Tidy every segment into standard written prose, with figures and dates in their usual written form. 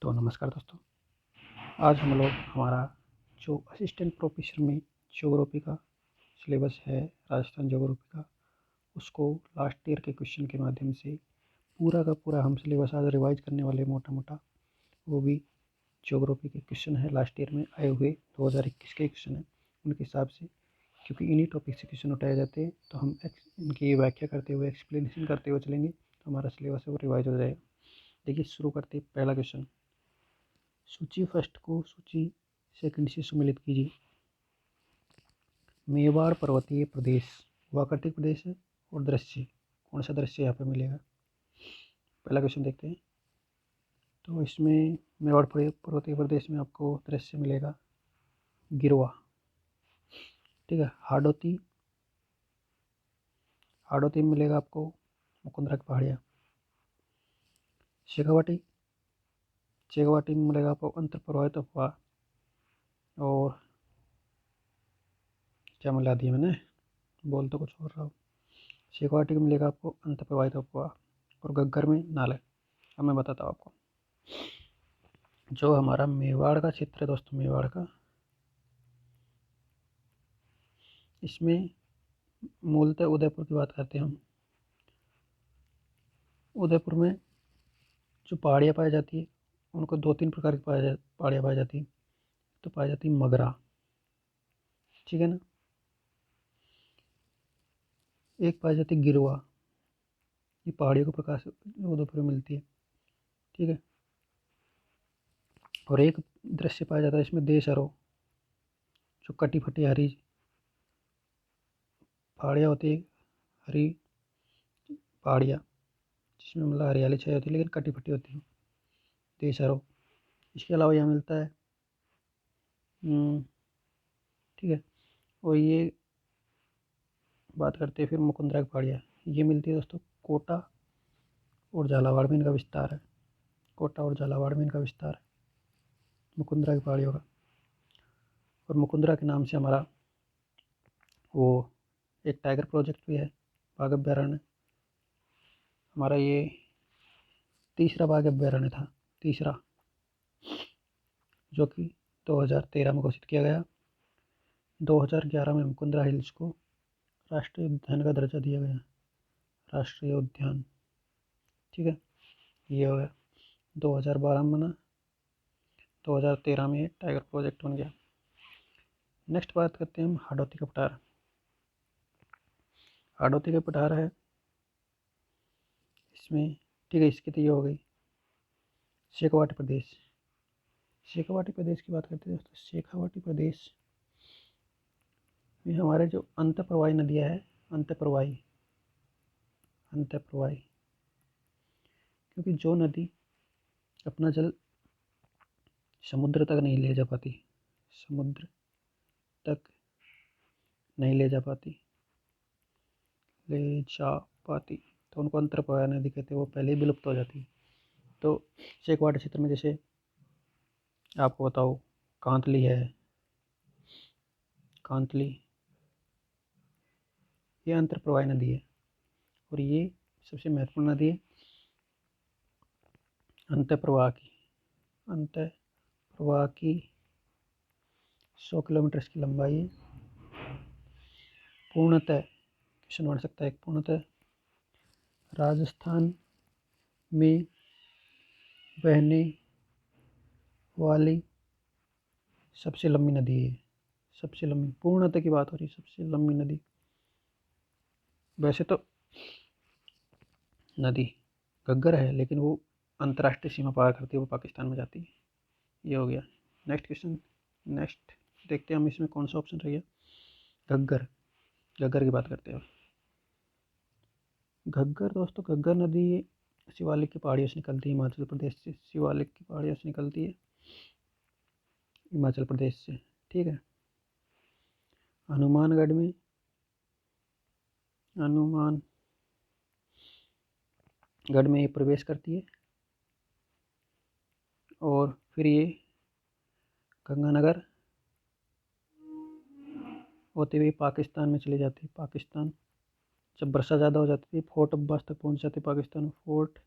तो नमस्कार दोस्तों, आज हम लोग हमारा जो असिस्टेंट प्रोफेसर में ज्योग्राफी का सिलेबस है, राजस्थान ज्योग्राफी का, उसको लास्ट ईयर के क्वेश्चन के माध्यम से पूरा का पूरा हम सिलेबस आज रिवाइज करने वाले मोटा मोटा। वो भी ज्योग्राफी के क्वेश्चन है, लास्ट ईयर में आए हुए 2021 के क्वेश्चन है उनके हिसाब से, क्योंकि इन्हीं टॉपिक से क्वेश्चन उठाए जाते हैं। तो हम इनकी व्याख्या करते हुए, एक्सप्लेनेशन करते हुए चलेंगे, तो हमारा सिलेबस है वो रिवाइज हो जाएगा। देखिए, शुरू करते हैं। पहला क्वेश्चन, सूची फर्स्ट को सूची सेकंड से सम्मिलित कीजिए। मेवाड़ पर्वतीय प्रदेश वाकटिक प्रदेश है और दृश्य, कौन सा दृश्य यहाँ पे मिलेगा? पहला क्वेश्चन देखते हैं। तो इसमें मेवाड़ पर्वतीय प्रदेश में आपको दृश्य मिलेगा गिरवा, ठीक है। हाडोती, हाडोती में मिलेगा आपको मुकुंदरा की पहाड़ियाँ। शेखावाटी, शेखावाटी में मिलेगा आपको अंतर प्रवाहित अफवाह। और क्या मिला दिया मैंने, बोल तो कुछ और रहा हूँ। शेखावाटी में मिलेगा आपको अंतर प्रवाहित अफवाह और घग्गर में नाले। अब मैं बताता हूँ आपको, जो हमारा मेवाड़ का क्षेत्र है दोस्तों, मेवाड़ का, इसमें मूलतः उदयपुर की बात करते हैं हम। उदयपुर में जो पहाड़ियाँ पाई जाती है, उनको दो तीन प्रकार की पहाड़ियाँ पाई जाती है। तो पाई जाती है मगरा, ठीक है ना। एक पाई जाती है गिरवा, ये पहाड़ियों के प्रकार से उदयपुर में मिलती है, ठीक है। और एक दृश्य पाया जाता है इसमें देशहरो, जो कटी फटी हरी पहाड़ियाँ होती है, हरी पहाड़ियाँ जिसमें मतलब हरियाली छाई होती है लेकिन कटी फटी होती है, देशहरो। इसके अलावा यहाँ मिलता है, ठीक है। और ये बात करते हैं फिर मुकुंदरा की पहाड़ियाँ, ये मिलती है दोस्तों कोटा और झालावाड़ में इनका विस्तार है। कोटा और झालावाड़ में इनका विस्तार है मुकुंदरा की पहाड़ियों का। और मुकुंदरा के नाम से हमारा वो एक टाइगर प्रोजेक्ट भी है, बाघ अभ्यारण्य। हमारा ये तीसरा बाघ अभ्यारण्य था, तीसरा, जो कि 2013 में घोषित किया गया। 2011 में मुकुंदरा हिल्स को राष्ट्रीय उद्यान का दर्जा दिया गया, राष्ट्रीय उद्यान, ठीक है। ये हो गया 2012 में बना, 2013 में टाइगर प्रोजेक्ट बन गया। नेक्स्ट बात करते हैं हम हाडोती का पठार। हाडोती का पठार है इसमें, ठीक है। इसकी तो ये हो गई शेखावाटी प्रदेश। शेखावाटी प्रदेश की बात करते हैं दोस्तों। शेखावाटी प्रदेश में हमारे जो अंतःप्रवाही नदियाँ है, अंतःप्रवाही, अंतःप्रवाही, क्योंकि जो नदी अपना जल समुद्र तक नहीं ले जा पाती, समुद्र तक नहीं ले जा पाती, ले जा पाती, तो उनको अंतःप्रवाह नदी कहते हैं, वो पहले ही विलुप्त हो जाती है। तो शेखवाट क्षेत्र में जैसे आपको बताओ, कांतली है, कांतली ये अंतःप्रवाह नदी है और ये सबसे महत्वपूर्ण नदी है अंतःप्रवाह की। अंतःप्रवाह की 100 किलोमीटर की लंबाई है। पूर्णतः क्वेश्चन बन सकता है, पूर्णतः राजस्थान में बहने वाली सबसे लंबी नदी है, सबसे लंबी, पूर्णतः की बात हो रही है, सबसे लंबी नदी। वैसे तो नदी घग्गर है, लेकिन वो अंतर्राष्ट्रीय सीमा पार करती है, वो पाकिस्तान में जाती है। ये हो गया। नेक्स्ट क्वेश्चन, नेक्स्ट देखते हैं हम इसमें कौन सा ऑप्शन रह गया। घग्गर, घग्गर की बात करते हैं। घग्गर दोस्तों, घग्गर नदी शिवालिक की पहाड़ियों से निकलती है, हिमाचल प्रदेश से, शिवालिक की पहाड़ियों से निकलती है हिमाचल प्रदेश से, ठीक है। हनुमानगढ़ में, हनुमानगढ़ में ये प्रवेश करती है और फिर ये गंगानगर होते हुए पाकिस्तान में चली जाती है। पाकिस्तान, जब वर्षा ज़्यादा हो जाती है, फोर्ट अब्बास तक पहुंच जाती है पाकिस्तान में, फोर्ट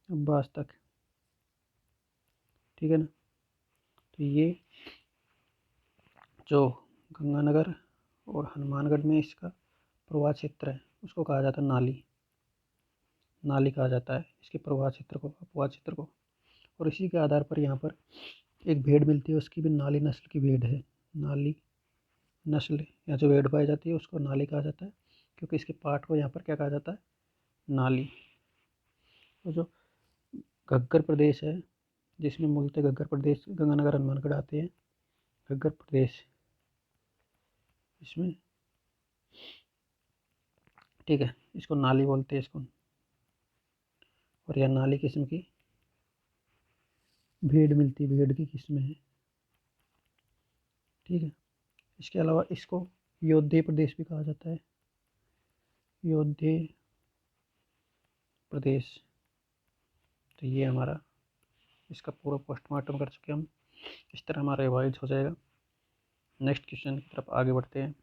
अब्बास तक, ठीक है ना। तो ये जो गंगानगर और हनुमानगढ़ में इसका प्रवाह क्षेत्र है उसको कहा जाता है नाली। नाली कहा जाता है इसके प्रवाह क्षेत्र को, अपवाह क्षेत्र को। और इसी के आधार पर यहाँ पर एक भेड़ मिलती है, उसकी भी नाली नस्ल की भेड़ है। नाली नस्ल यहाँ जो भेड़ पाई जाती है उसको नाली कहा जाता है, क्योंकि इसके पार्ट को यहाँ पर क्या कहा जाता है, नाली। तो जो घग्गर प्रदेश है, जिसमें मूलतः घग्गर प्रदेश गंगानगर हनुमानगढ़ आते हैं, घग्गर प्रदेश इसमें, ठीक है, इसको नाली बोलते हैं इसको। और यह नाली किस्म की भेड़ मिलती, भेड़ की किस्म है, ठीक है। इसके अलावा इसको योध्य प्रदेश भी कहा जाता है, योध्य प्रदेश। तो ये हमारा इसका पूरा पोस्टमार्टम कर चुके हम। इस तरह हमारा रिवाइज हो जाएगा। नेक्स्ट क्वेश्चन की तरफ आगे बढ़ते हैं।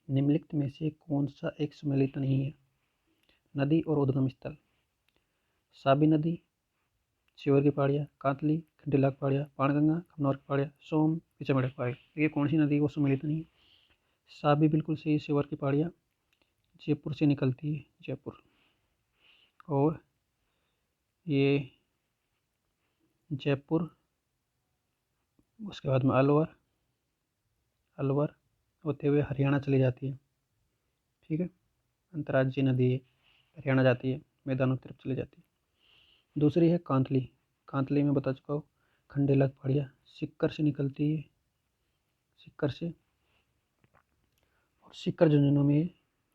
निम्नलिखित में से कौन सा एक सम्मिलित नहीं है? नदी और उद्गम स्थल। साबी नदी, शिवर की पहाड़ियाँ, कांतली, खंडेला की पहाड़ियाँ, बाणगंगा, खमनौर की पहाड़ियाँ, सोम, पिछामेड़ की पहाड़ी। ये कौन सी नदी वो सम्मिलित नहीं है? साबी बिल्कुल सही, शिवर की पहाड़ियाँ जयपुर से निकलती है, जयपुर। और ये जयपुर, उसके बाद में अलवर, अलवर होते हुए हरियाणा चली जाती है, ठीक है। अंतर्राज्यीय नदी है, हरियाणा जाती है, मैदानों की तरफ चली जाती है। दूसरी है कांतली। कांतली में बता चुका हूँ, खंडेला की पहाड़ियाँ सिक्कर से निकलती है, सिक्कर से, और सिक्कर झुंझुनू में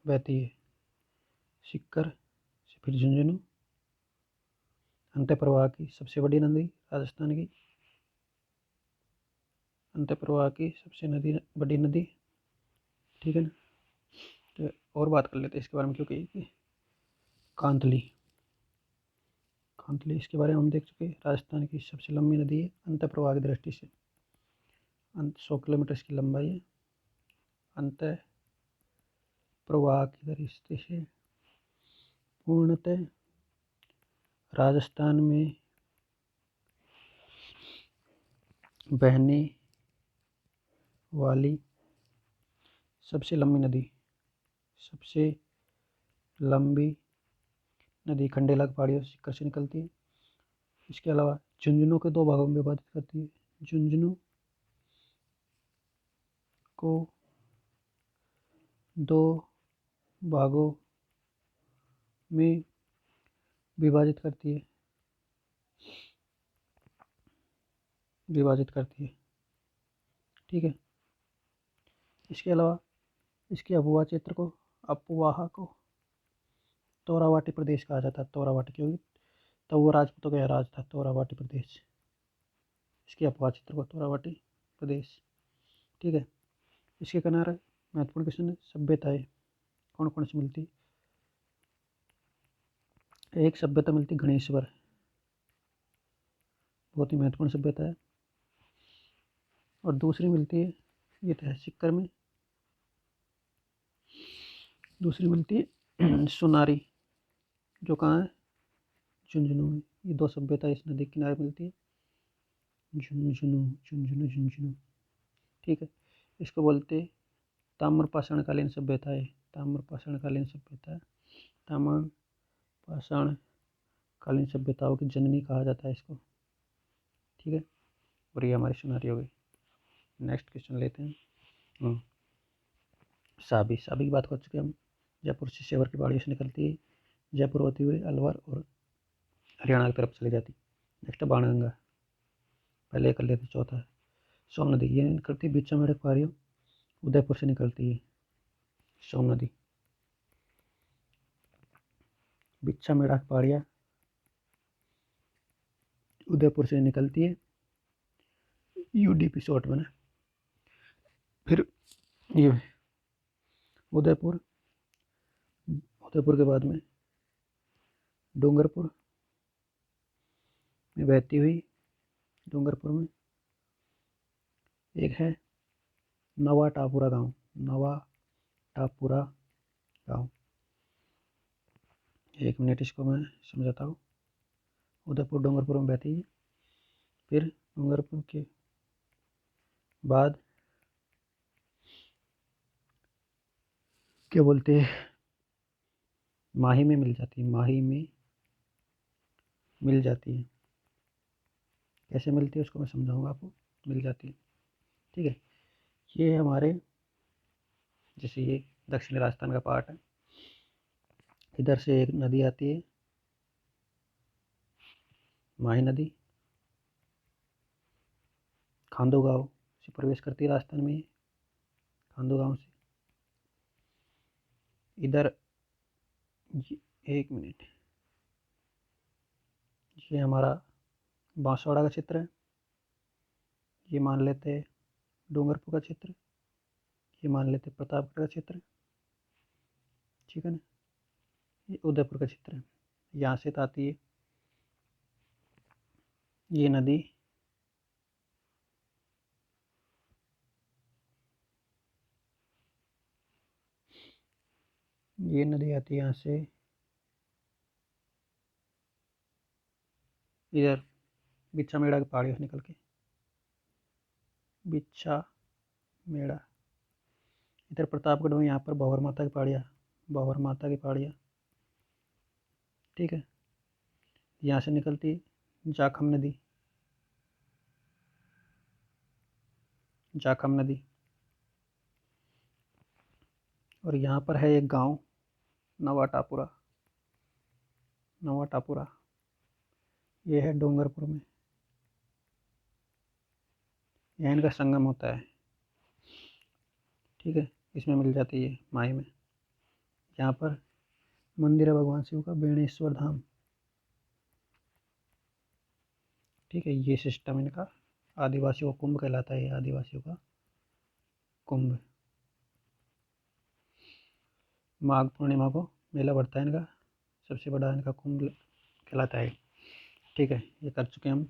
बहती है, सिक्कर से फिर झुंझुनू। अंत प्रवाह की सबसे बड़ी नदी राजस्थान की, अंत प्रवाह की सबसे बड़ी नदी, ठीक है ना। तो और बात कर लेते हैं इसके बारे में, क्योंकि कांतली, कांतली इसके बारे में हम देख चुके हैं। राजस्थान की सबसे लंबी नदी है अंत प्रवाह की दृष्टि से, 100 किलोमीटर इसकी लंबाई है। अंत प्रवाह की दृष्टि से पूर्णतः राजस्थान में बहने वाली सबसे लंबी नदी, सबसे लंबी नदी खंडेला की पहाड़ियों से सिक्कर से निकलती है। इसके अलावा झुंझुनू के दो भागों में विभाजित करती है। झुंझुनू को दो भागों में विभाजित करती है, विभाजित करती है, ठीक है। इसके अलावा इसके अपवाह क्षेत्र को, अपवाह को तोरावाटी प्रदेश कहा जाता है। तोरावाटी क्योंकि तब वो राजपूतों का राज था, तोरावाटी प्रदेश। इसके अपवाह क्षेत्र को तोरावाटी प्रदेश, ठीक है। इसके किनारे महत्वपूर्ण क्वेश्चन है, सभ्यताएं कौन कौन सी मिलती? एक सभ्यता मिलती गणेश्वर, बहुत ही महत्वपूर्ण सभ्यता है। और दूसरी मिलती है, ये तो है सिक्कर में, दूसरी मिलती है सुनारी, जो कहाँ है, झुंझुनू में। ये दो सभ्यता इस नदी के किनारे मिलती है, झुंझुनू, झुंझुनू, झुंझुनू, ठीक है। इसको बोलते ताम्रपाषाणकालीन सभ्यता है, ताम्रपाषाणकालीन सभ्यता, ताम्रपाषाणकालीन सभ्यताओं की जननी कहा जाता है इसको, ठीक है। और ये हमारी सुनारी हो गई। नेक्स्ट क्वेश्चन लेते हैं। साबी, साबी की बात कर चुके हम, जयपुर से शिवर की पहाड़ियों से निकलती है, जयपुर होती हुई अलवर और हरियाणा की तरफ चली जाती। नेक्स्ट है बाणगंगा, पहले कर लेते। चौथा है सोम नदी, ये निकलती है बिच्छामेड़ पहाड़ियों, उदयपुर से निकलती है सोम नदी। बिच्छामेड़ पहाड़ियाँ उदयपुर से निकलती है, यूडीपी शॉर्ट में। फिर ये उदयपुर, उदयपुर के बाद में डूंगरपुर में बहती हुई, डूंगरपुर में एक है नवा टापुरा गांव, नवा टापुरा गांव। एक मिनट इसको मैं समझाता हूँ। उदयपुर डूंगरपुर में बहती है। फिर डूंगरपुर के बाद क्या बोलते हैं, माही में मिल जाती है, माही में मिल जाती है। कैसे मिलती है उसको मैं समझाऊंगा आपको। मिल जाती है, ठीक है। ये हमारे, जैसे ये दक्षिणी राजस्थान का पार्ट है, इधर से एक नदी आती है, माही नदी, खांडो गांव से प्रवेश करती है राजस्थान में, खांडो गांव से। इधर एक मिनट, ये हमारा बांसवाड़ा का क्षेत्र है, ये मान लेते हैं डूंगरपुर का क्षेत्र, ये मान लेते हैं प्रतापगढ़ का क्षेत्र, ठीक है ना। ये उदयपुर का क्षेत्र है। यहाँ से तो आती है ये नदी, ये नदी आती है यहाँ से इधर बिच्छा मेड़ा की पहाड़ियों से निकल के, बिच्छा मेड़ा, इधर प्रतापगढ़ में यहाँ पर भंवर माता की पहाड़ियाँ, भंवर माता की पहाड़ियाँ, ठीक है। यहाँ से निकलती जाखम नदी, जाखम नदी। और यहाँ पर है एक गांव नवा टापुरा, नवा टापुरा, ये है डूंगरपुर में, यहाँ इनका संगम होता है, ठीक है। इसमें मिल जाती है माही में। यहाँ पर मंदिर है भगवान शिव का, बेणेश्वर धाम, ठीक है। ये सिस्टम इनका आदिवासियों का कुंभ कहलाता है, ये आदिवासियों का कुंभ। माघ पूर्णिमा को मेला बढ़ता है इनका, सबसे बड़ा इनका कुंभ कहलाता है, ठीक है। ये कर चुके हम,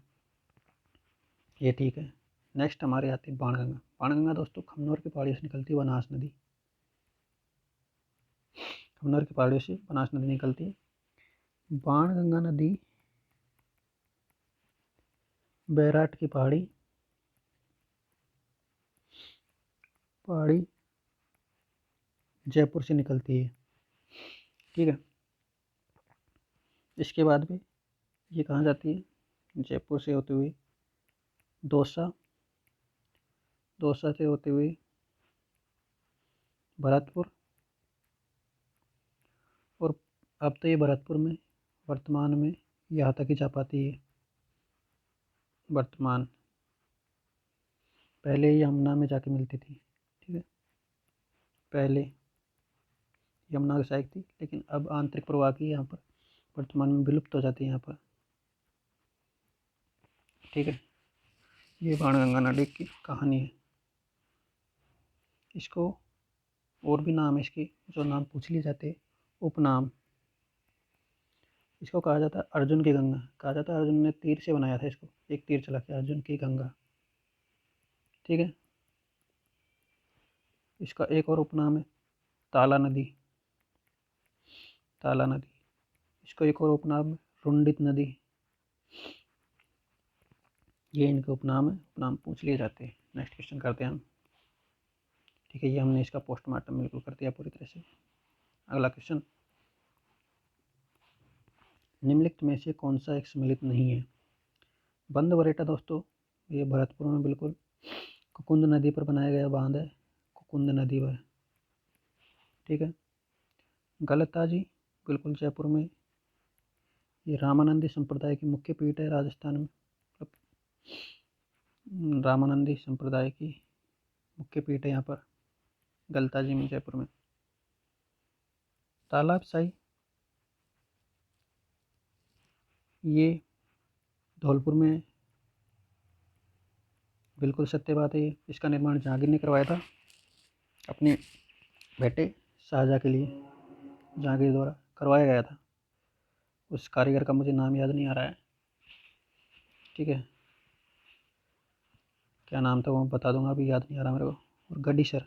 ये ठीक है। नेक्स्ट हमारे आती है बाणगंगा। बाणगंगा दोस्तों खमनोर की पहाड़ियों से निकलती है, बनास नदी, खमनोर की पहाड़ियों से बनास नदी निकलती है। बाणगंगा नदी बैराट की पहाड़ी, पहाड़ी जयपुर से निकलती है, ठीक है। इसके बाद भी ये कहाँ जाती है, जयपुर से होते हुए दौसा, दौसा से होते हुए भरतपुर, और अब तो ये भरतपुर में वर्तमान में यहाँ तक ही जा पाती है वर्तमान, पहले ये यमुना में जाके मिलती थी, ठीक है। पहले यमुना की सहायक थी, लेकिन अब आंतरिक प्रवाह की यहाँ पर वर्तमान में विलुप्त हो जाती है यहाँ पर, ठीक है। ये बाणगंगा नदी की कहानी है। इसको और भी नाम है इसके, जो नाम पूछ लिए जाते, उपनाम। इसको कहा जाता है अर्जुन की गंगा, कहा जाता है अर्जुन ने तीर से बनाया था इसको, एक तीर चला के अर्जुन की गंगा, ठीक है। इसका एक और उपनाम है ताला नदी, ताला नदी। इसका एक और उपनाम है रुंडित नदी। ये इनके उपनाम है, उपनाम पूछ लिए जाते हैं। नेक्स्ट क्वेश्चन करते हैं हम, ठीक है। ये हमने इसका पोस्टमार्टम बिल्कुल कर दिया पूरी तरह से। अगला क्वेश्चन, निम्नलिखित में से कौन सा एक सम्मिलित नहीं है। बंद वरेटा दोस्तों ये भरतपुर में बिल्कुल कुकुंद नदी पर बनाया गया बांध है, कुकुंद नदी पर, ठीक है। गलताजी बिल्कुल जयपुर में, ये रामानंदी संप्रदाय की मुख्य पीठ है राजस्थान में, रामानंदी संप्रदाय की मुख्य पीठ है यहाँ पर गलताजी में जयपुर में। तालाब शाही ये धौलपुर में है, बिल्कुल सत्य बात है। इसका निर्माण जहांगीर ने करवाया था अपने बेटे शाहजहाँ के लिए, जहांगीर द्वारा करवाया गया था। उस कारीगर का मुझे नाम याद नहीं आ रहा है, ठीक है। क्या नाम था वो बता दूंगा, अभी याद नहीं आ रहा मेरे को। और गडीसर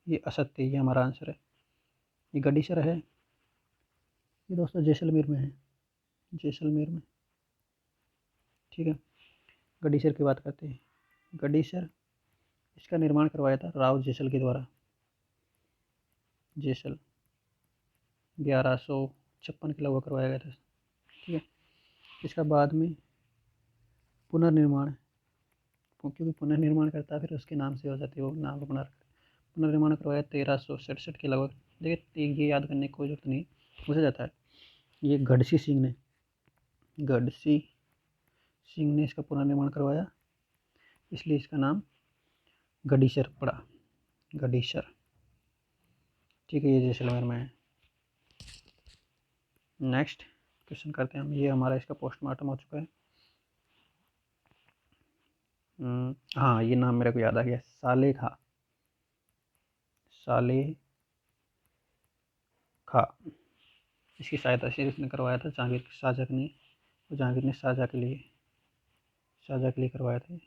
ये असत्य, ये हमारा आंसर है। ये गडीसर है, ये दोस्तों जैसलमेर में है, जैसलमेर में, ठीक है। गडीसर की बात करते हैं। गडीसर, इसका निर्माण करवाया था राव जेसल के द्वारा। जेसल 1156 के लगभग करवाया गया था। ठीक है। इसका बाद में पुनर्निर्माण, क्योंकि पुनर्निर्माण करता है फिर उसके नाम से हो जाती है, वो नाम को पुनर्निर्माण करवाया 1367 के लगभग। देखिए ये याद करने की कोई जरूरत नहीं, पूछा जाता है। ये गढ़सी सिंह ने, गढ़सी सिंह ने इसका पुनर्निर्माण करवाया, इसलिए इसका नाम गडीसर पड़ा। गडीसर, ठीक है। ये जैसलमेर में है। नेक्स्ट क्वेश्चन करते हैं हम। ये हमारा इसका पोस्टमार्टम हो चुका है। हाँ, ये नाम मेरे को याद आ गया, साले खा। साले खा, इसकी सहायता से इसने करवाया था जहांगीर शाहजहाँ ने, जहांगीर ने शाहजहाँ के लिए करवाया था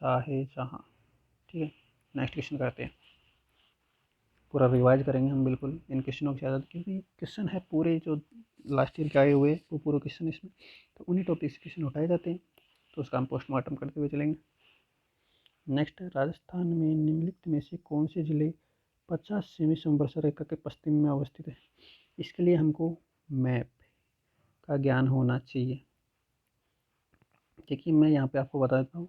शाहजहाँ। ठीक है। नेक्स्ट क्वेश्चन करते हैं। पूरा रिवाइज करेंगे हम बिल्कुल इन क्वेश्चनों के साथ, क्योंकि क्वेश्चन है पूरे जो लास्ट ईयर के आए हुए वो पूरे क्वेश्चन इसमें, तो उन्हीं टॉपिक से क्वेश्चन उठाए जाते हैं, तो उसका हम पोस्टमार्टम करते हुए चलेंगे। नेक्स्ट, राजस्थान में निम्नलिखित में से कौन से जिले 50 सेमी संवर्षा रेखा के पश्चिम में अवस्थित है? इसके लिए हमको मैप का ज्ञान होना चाहिए। देखिए मैं यहाँ पे आपको बता देता हूँ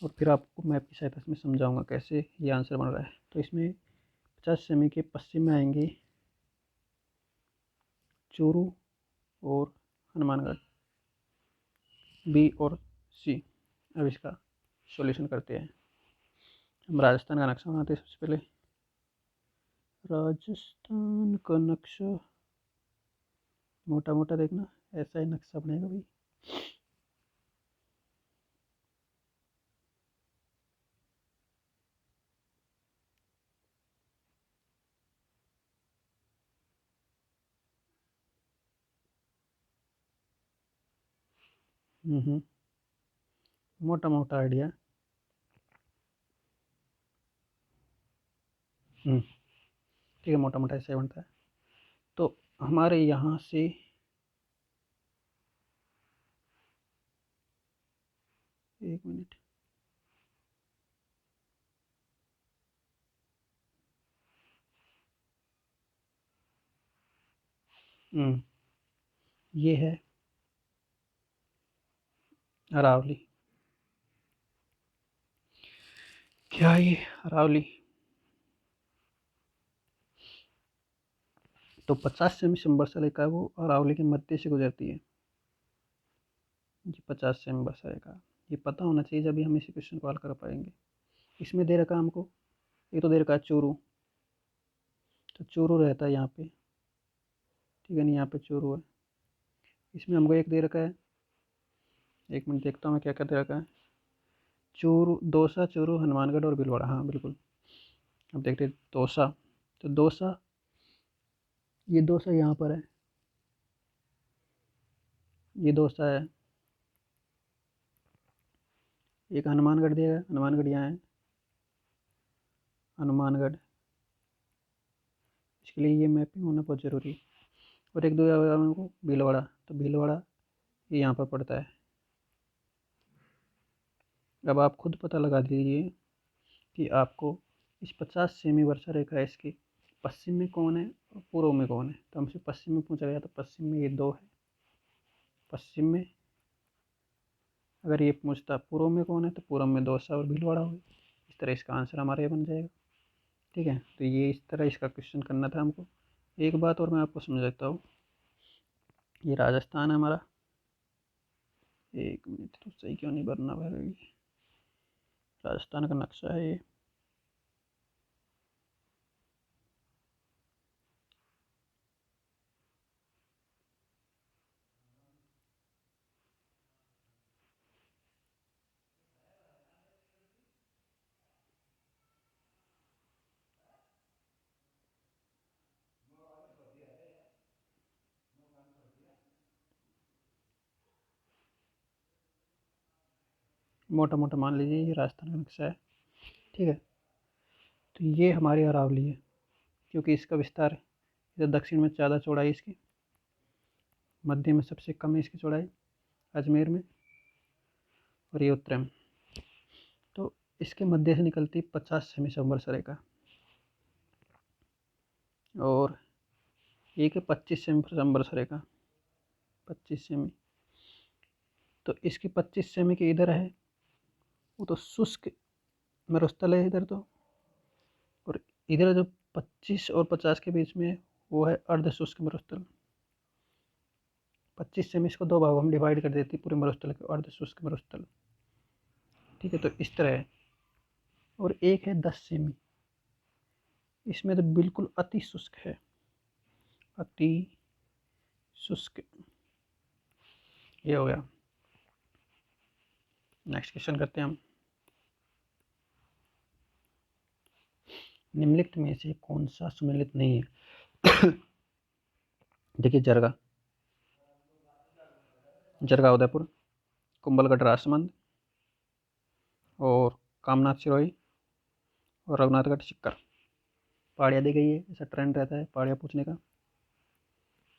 और फिर आपको मैप की सहायता से मैं समझाऊंगा कैसे ये आंसर बन रहा है। तो इसमें 50 सेमी के पश्चिम में आएंगे चूरू और हनुमानगढ़, बी और सी। अब इसका सॉल्यूशन करते हैं। हम राजस्थान का नक्शा बनाते हैं सबसे पहले। राजस्थान का नक्शा मोटा मोटा देखना, ऐसा ही नक्शा बनेगा भाई। मोटा मोटा आइडिया। ठीक है, मोटा मोटा ऐसे बनता है। तो हमारे यहाँ से एक मिनट, ये है अरावली। क्या ये अरावली? तो 50 सेमी संवर्षा रेखा है वो अरावली के मध्य से गुजरती है। ये 50 सेमी वर्षा रेखा, ये पता होना चाहिए जब भी हम इसी क्वेश्चन को हल कर पाएंगे। इसमें दे रखा हमको, ये तो दे रखा है चूरू, तो चूरू रहता है यहाँ पे। ठीक है, नहीं यहाँ पे चूरू है। इसमें हमको एक दे रखा है, एक मिनट देखता हूँ मैं क्या क्या दे रखा है। चूरू, दौसा, चूरू, हनुमानगढ़ और भीलवाड़ा। हाँ बिल्कुल। अब देखते हैं दौसा, तो दौसा, ये दौसा यहाँ पर है, ये दौसा है। एक हनुमानगढ़ दिया है, हनुमानगढ़ यहाँ है, हनुमानगढ़। इसके लिए ये मैपिंग होना बहुत ज़रूरी है। और एक दो हमको भीलवाड़ा, तो भीलवाड़ा ये यहाँ पर पड़ता है। अब आप खुद पता लगा दीजिए कि आपको इस 50 सेमी वर्षा रेखा है, इसके पश्चिम में कौन है और पूर्व में कौन है। तो हमसे पश्चिम में पूछा गया, तो पश्चिम में ये दो है। पश्चिम में अगर ये पूछता पूर्व में कौन है, तो पूर्व में दौसा और भीलवाड़ा हो। इस तरह इसका आंसर हमारा ये बन जाएगा। ठीक है, तो ये इस तरह इसका क्वेश्चन करना था हमको। एक बात और मैं आपको समझाता हूँ, ये राजस्थान है हमारा। एक मिनट, तो सही क्यों नहीं बनना भाई, राजस्थान का नक्शा है ये। मोटा मोटा मान लीजिए ये राजस्थान का नक्शा है। ठीक है, तो ये हमारी अरावली है, क्योंकि इसका विस्तार इधर दक्षिण में ज़्यादा चौड़ाई इसकी, मध्य में सबसे कम है इसकी चौड़ाई, अजमेर में, और ये उत्तरम। तो इसके मध्य से निकलती 50 सेमी संवत्सर रेखा, और एक है 25 सेमी संवत्सर रेखा, 25 सेमी। तो इसकी 25 सेमी के इधर है वो तो शुष्क मरुस्थल है इधर तो, और इधर जो 25 और 50 के बीच में है वो है अर्ध शुष्क मरुस्थल। 25 सेमी इसको दो भागों में डिवाइड कर देती पूरे मरुस्थल के, अर्ध शुष्क मरुस्थल। ठीक है, तो इस तरह है। और एक है 10 सेमी, इसमें तो बिल्कुल अति शुष्क है, अति शुष्क। ये हो गया। नेक्स्ट क्वेश्चन करते हैं हम। निम्नलिखित में से कौन सा सुमेलित नहीं है? देखिए, जरगा, जरगा उदयपुर, कुंभलगढ़ राजसमंद, और कामनाथ सिरोही, और रघुनाथगढ़ सिक्कर। पहाड़ियाँ दी गई है, ऐसा ट्रेंड रहता है पहाड़ियाँ पूछने का।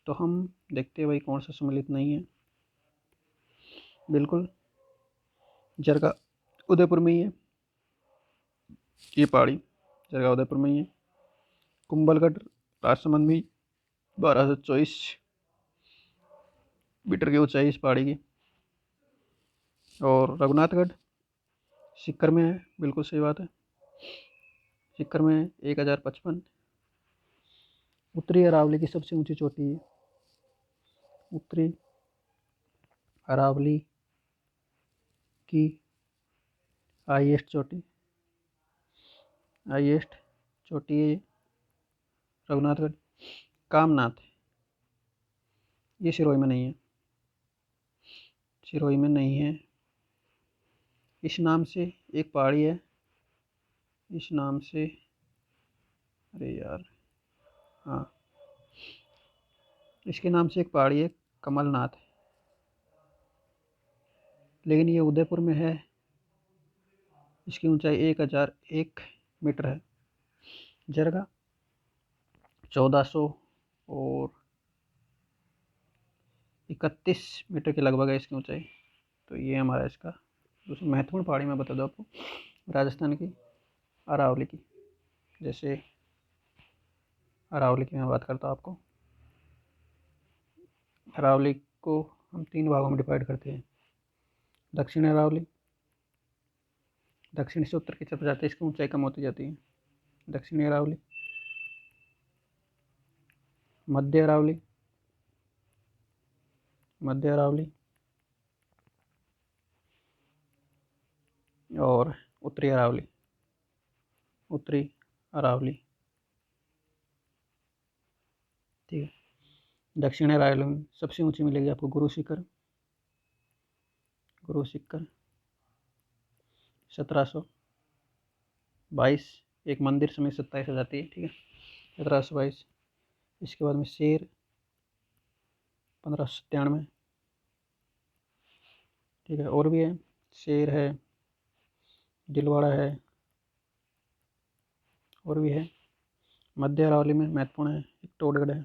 तो हम देखते हैं भाई कौन सा सम्मिलित नहीं है। बिल्कुल जरगा उदयपुर में ही है, ये पहाड़ी जरगा उदयपुर में ही है। कुंभलगढ़ राजसमंद में 1224 मीटर की ऊंचाई इस पहाड़ी की। और रघुनाथगढ़ सिक्कर में है, बिल्कुल सही बात है, सिक्कर में है 1055। उत्तरी अरावली की सबसे ऊंची चोटी है, उत्तरी अरावली की हाईएस्ट चोटी, हाईएस्ट चोटी है रघुनाथगढ़। कामनाथ, ये सिरोही में नहीं है, सिरोही में नहीं है। इस नाम से एक पहाड़ी है, इस नाम से, अरे यार, हाँ, इसके नाम से एक पहाड़ी है कमलनाथ, लेकिन ये उदयपुर में है। इसकी ऊंचाई 1001 मीटर है। जरगा 1400 और 31 मीटर के लगभग है इसकी ऊंचाई। तो ये हमारा इसका दूसरी महत्वपूर्ण पहाड़ी मैं बता दूँ आपको, राजस्थान की अरावली की। जैसे अरावली की मैं बात करता हूँ आपको, अरावली को हम 3 भागों में डिवाइड करते हैं। दक्षिण अरावली, दक्षिण से उत्तर की तरफ जाते हैं, इसकी ऊंचाई कम होती जाती है। दक्षिणी अरावली, मध्य अरावली, मध्य अरावली, और उत्तरी अरावली, उत्तरी अरावली। ठीक है। दक्षिण अरावली में सबसे ऊंची मिलेगी आपको गुरु शिखर, गुरु शिखर 1722, एक मंदिर समेत 27 हो जाती है। ठीक है, 1722। इसके बाद में शेर 1597। ठीक है, और भी है, शेर है, दिलवाड़ा है, और भी है। मध्य अरावली में महत्वपूर्ण है एक टोडगढ़ है,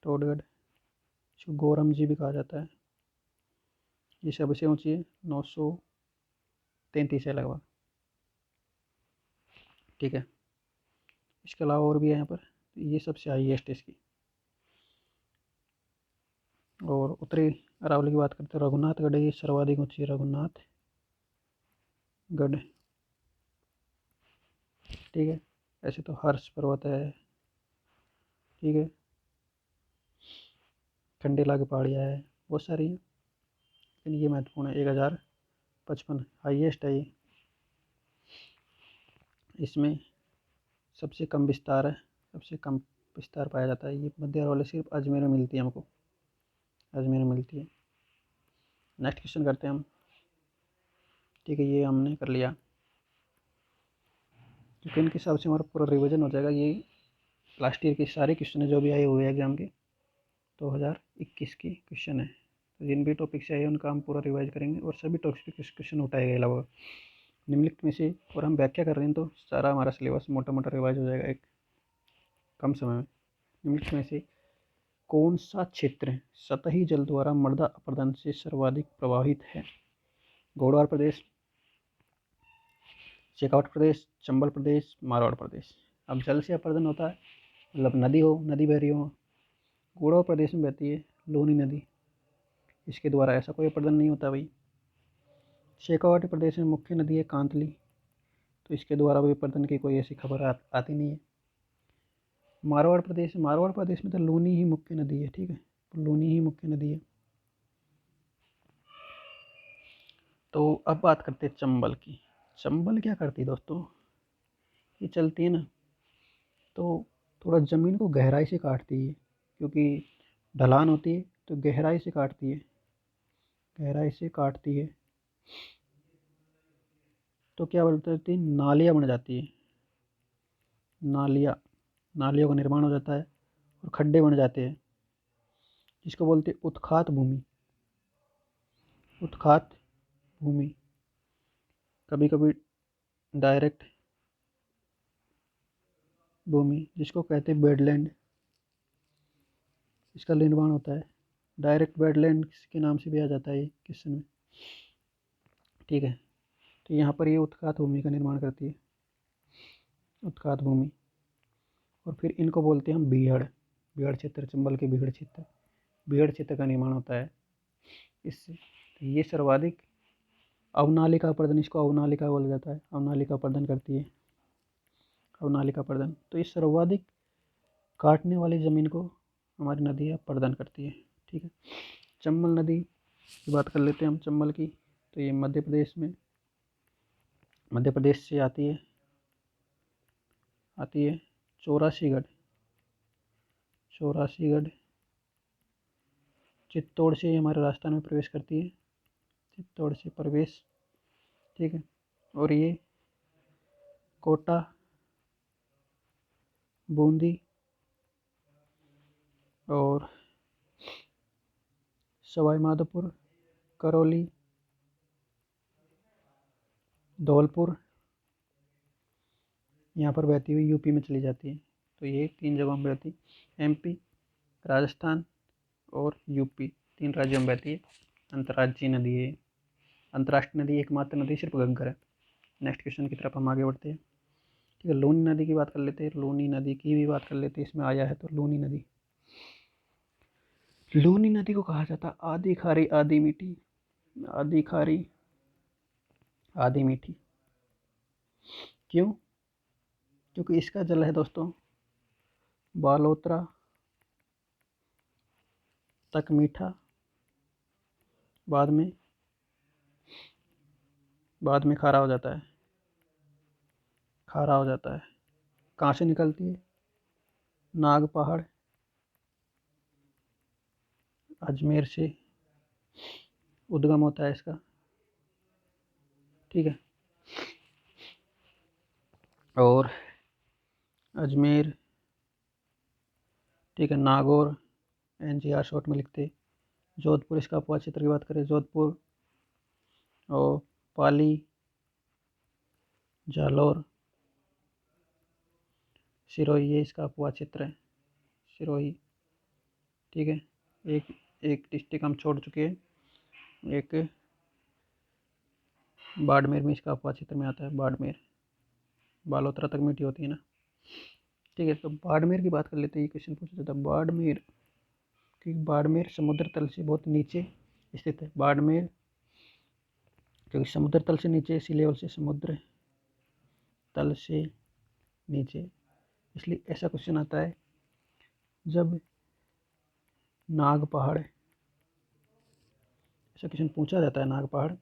टोडगढ़, इसको गोरम जी भी कहा जाता है। ये सबसे ऊंची है, 933 है लगभग। ठीक है, इसके अलावा और भी है यहाँ पर, ये सबसे हाईएस्ट है इसकी। और उत्तरी अरावली की बात करते हैं, रघुनाथगढ़, ये सर्वाधिक ऊंची है, रघुनाथगढ़। ठीक है, ऐसे तो हर्ष पर्वत है, ठीक है, खंडेला की पहाड़ियाँ है, बहुत सारी हैं, लेकिन ये महत्वपूर्ण है। 1055 हाईएस्ट है ये। इसमें सबसे कम विस्तार है, सबसे कम विस्तार पाया जाता है। ये मध्य अरावली सिर्फ अजमेर में मिलती है, हमको अजमेर में मिलती है। नेक्स्ट क्वेश्चन करते हैं हम। ठीक है, ये हमने कर लिया, क्योंकि इनके हिसाब से हमारा पूरा रिवीजन हो जाएगा। ये लास्ट ईयर के सारे क्वेश्चन है जो भी आए हुए हैं एग्जाम के, 2021 की क्वेश्चन है। तो जिन भी टॉपिक से आए उनका हम पूरा रिवाइज करेंगे, और सभी टॉपिक के क्वेश्चन उठाए गए लगभग निम्नलिखित में से। और हम व्याख्या कर रहे हैं तो सारा हमारा सिलेबस मोटा मोटा रिवाइज हो जाएगा एक कम समय में। निम्नलिखित में से कौन सा क्षेत्र सतही जल द्वारा मृदा अपरदन से सर्वाधिक प्रभावित है? गढ़वाल प्रदेश, शेखावट प्रदेश, चंबल प्रदेश, मारवाड़ प्रदेश। अब जल से अपरदन होता है मतलब नदी बह रही हो, गढ़वाल प्रदेश में बहती है लूनी नदी, इसके द्वारा ऐसा कोई अपरदन नहीं होता भाई। शेखावाटी प्रदेश में मुख्य नदी है कांतली, तो इसके द्वारा भी अपरदन की कोई ऐसी खबर आती नहीं है। मारवाड़ प्रदेश में तो लूनी ही मुख्य नदी है, ठीक है, तो लूनी ही मुख्य नदी है। तो अब बात करते हैं चंबल की। चंबल क्या करती है दोस्तों, ये चलती है ना तो थोड़ा ज़मीन को गहराई से काटती है, क्योंकि ढलान होती है तो गहराई से काटती है, तो क्या बोलते हैं, नालियाँ बन जाती है, नालियों का निर्माण हो जाता है और खड्डे बन जाते हैं, जिसको बोलते हैं उत्खात भूमि, कभी कभी डायरेक्ट भूमि, जिसको कहते हैं बेडलैंड, इसका निर्माण होता है। डायरेक्ट बेडलैंड के नाम से भी आ जाता है ये क्वेश्चन में, ठीक है। तो यहाँ पर ये उत्खात भूमि का निर्माण करती है, उत्खात भूमि। और फिर इनको बोलते हैं हम बीहड़ क्षेत्र, चंबल के बीहड़ क्षेत्र का निर्माण होता है इससे। तो ये सर्वाधिक अवनालिका अपरदन, इसको अवनालिका बोला जाता है, अवनालिका अपरदन करती है, अवनालिका अपरदन। तो इस सर्वाधिक काटने वाली ज़मीन को हमारी नदी अपरदन करती है, ठीक है। चंबल नदी की बात कर लेते हैं हम, चंबल की। तो ये मध्य प्रदेश से आती है चौरासीगढ़ चित्तौड़ से हमारे राजस्थान में प्रवेश करती है, चित्तौड़ से प्रवेश, ठीक है। और ये कोटा, बूंदी और सवाई माधोपुर, करौली, धौलपुर, यहाँ पर बहती हुई यूपी में चली जाती है। तो ये 3 जगहों में बहती, एमपी, राजस्थान और यूपी, 3 राज्यों में बहती है। अंतर्राज्यीय नदी है, अंतर्राष्ट्रीय नदी एकमात्र नदी सिर्फ घग्गर है। नेक्स्ट क्वेश्चन की तरफ हम आगे बढ़ते हैं, ठीक है। लूनी नदी की बात कर लेते हैं, लूनी नदी की भी बात कर लेते हैं, इसमें आया है तो लूनी नदी को कहा जाता है आधी खारी आधी मीठी, आधी खारी आधी मीठी। क्यों? क्योंकि इसका जल है दोस्तों बालोतरा तक मीठा, बाद में खारा हो जाता है, कहाँ से निकलती है? नाग पहाड़, अजमेर से उद्गम होता है इसका, ठीक है। और अजमेर, ठीक है, नागौर, NCR शॉर्ट में लिखते। जोधपुर, इसका अपवाद क्षेत्र की बात करें, जोधपुर और पाली, जालौर, सिरोही, ये इसका अपवाद क्षेत्र है, सिरोही, ठीक है। एक डिस्ट्रिक्ट हम छोड़ चुके हैं, एक बाड़मेर में इसका अपवाद क्षेत्र में आता है, बाड़मेर, बालोतरा तक मीठी होती है ना, ठीक है। तो बाड़मेर की बात कर लेते हैं, ये क्वेश्चन पूछा जाता है बाड़मेर, कि बाड़मेर समुद्र तल से बहुत नीचे स्थित है, बाड़मेर क्योंकि समुद्र तल से नीचे, इसी लेवल से समुद्र तल से नीचे, इसलिए ऐसा क्वेश्चन आता है जब नाग पहाड़, ऐसा क्वेश्चन पूछा जाता है, नाग पहाड़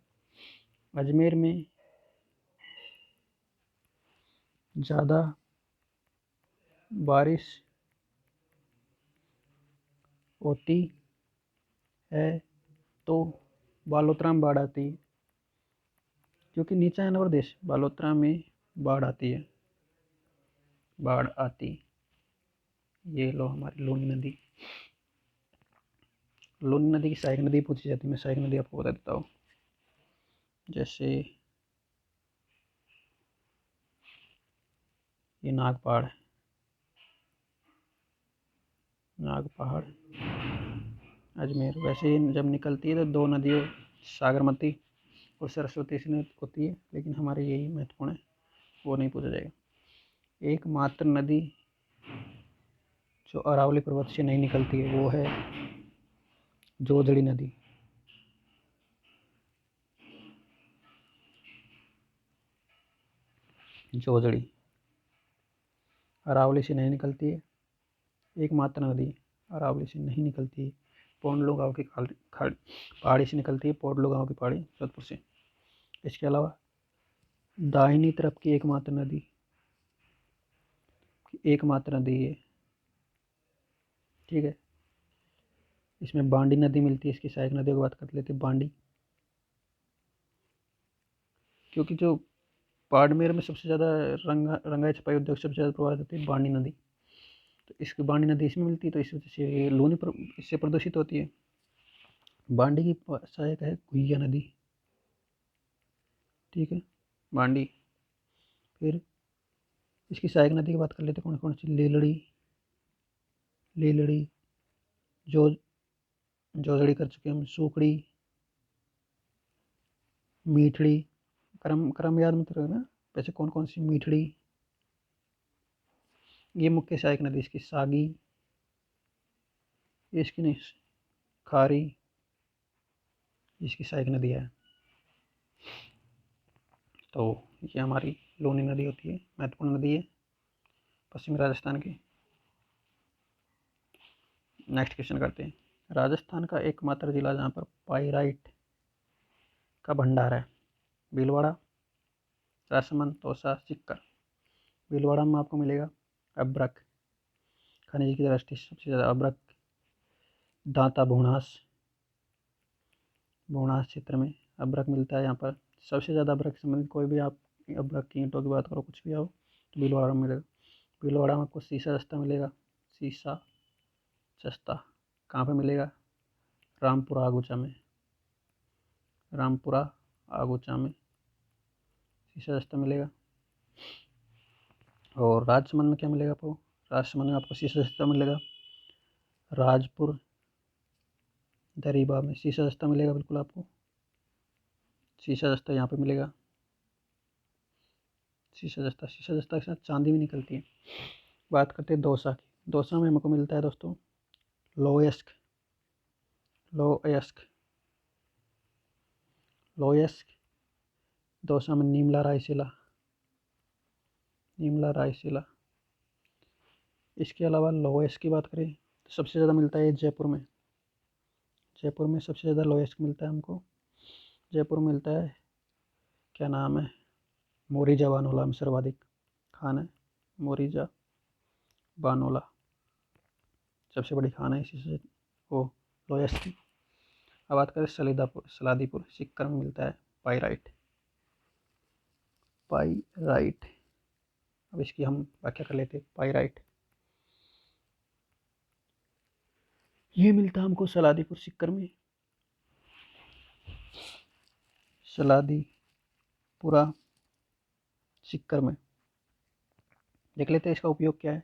अजमेर में ज़्यादा बारिश होती है तो बालोतरा में बाढ़ आती है, क्योंकि नीचा है ना प्रदेश, बालोतरा में बाढ़ आती है, ये लो हमारी लूनी नदी की सहायक नदी पूछी जाती है, मैं सहायक नदी आपको बता देता हूँ। जैसे ये नाग पहाड़, अजमेर। वैसे ही जब निकलती है तो दो नदियों सागरमती और सरस्वती से होती है, लेकिन हमारे यही महत्वपूर्ण है, वो नहीं पूछा जाएगा। एकमात्र नदी जो अरावली पर्वत से नहीं निकलती है वो है जोजड़ी नदी। जोजड़ी अरावली से नहीं निकलती है, एकमात्र नदी अरावली से नहीं निकलती है। पोंडलो गांव की पहाड़ी से निकलती है, पोंडलो गांव की पहाड़ी जोधपुर से। इसके अलावा दाहिनी तरफ की एकमात्र नदी है, ठीक है। इसमें बांडी नदी मिलती है, इसकी सहायक नदियों की बात कर लेते हैं। बांडी, क्योंकि जो बाड़मेर में सबसे ज़्यादा रंगाई छपाई उद्योग सबसे ज़्यादा प्रभावित होती है बांडी नदी, तो इसकी बांडी नदी इसमें मिलती है, तो इस वजह से ये लूनी इससे प्रदूषित होती है। बांडी की सहायक है गुहिया नदी, ठीक है, बांडी। फिर इसकी सहायक नदी की बात कर लेते हैं, कौन कौन सी। लीलड़ी, जो जोजड़ी कर चुके हम, सूखड़ी, मीठड़ी, क्रम याद मत रखना, वैसे कौन कौन सी। मीठड़ी ये मुख्य सहायक नदी इसकी। सागी ये इसकी नहीं, खारी इसकी सहायक नदी है। तो ये हमारी लूनी नदी होती है, महत्वपूर्ण नदी है पश्चिमी राजस्थान की। नेक्स्ट क्वेश्चन करते हैं। राजस्थान का एकमात्र जिला जहाँ पर पाइराइट का भंडार है। भीलवाड़ा, राजसमंद, तौसा, सीकर। भीलवाड़ा में आपको मिलेगा अभ्रक, खनिज की दृष्टि से सबसे ज़्यादा अभ्रक। दांता, भूणास क्षेत्र में अभ्रक मिलता है। यहाँ पर सबसे ज़्यादा अभ्रक से संबंधित कोई भी आप अभ्रक की ईंटों की बात करो, कुछ भी आओ, तो भीलवाड़ा में मिलेगा। भीलवाड़ा में आपको सीसा सस्ता मिलेगा। सीसा सस्ता कहाँ पे मिलेगा? रामपुरा आगूचा में। रामपुरा आगूचा में सीसा सस्ता मिलेगा। और राजसमंद में क्या मिलेगा आपको? राजसमंद में आपको सीसा सस्ता मिलेगा। राजपुर दरीबा में सीसा सस्ता मिलेगा, बिल्कुल आपको सीसा सस्ता यहाँ पे मिलेगा। शीशा जस्ता के साथ चांदी भी निकलती है। बात करते हैं दौसा की। दौसा में हमको मिलता है दोस्तों लोयस्क, दौसा में नीमला रायसीला। इसके अलावा लोयस्क की बात करें तो सबसे ज़्यादा मिलता है जयपुर में सबसे ज़्यादा लोयस्क मिलता है हमको। जयपुर में मिलता है, क्या नाम है, मोरीजा बानोला में सर्वाधिक खान है। मोरीजा बानोला सबसे बड़ी खान है इसी से वो लोयस्क की। अब बात करें सलादीपुर, सीकर में मिलता है पाइराइट। अब इसकी हम व्याख्या कर लेते हैं। पाइराइट ये मिलता है हमको सलादीपुर सीकर में। सलादीपुरा सीकर में देख लेते हैं इसका उपयोग क्या है।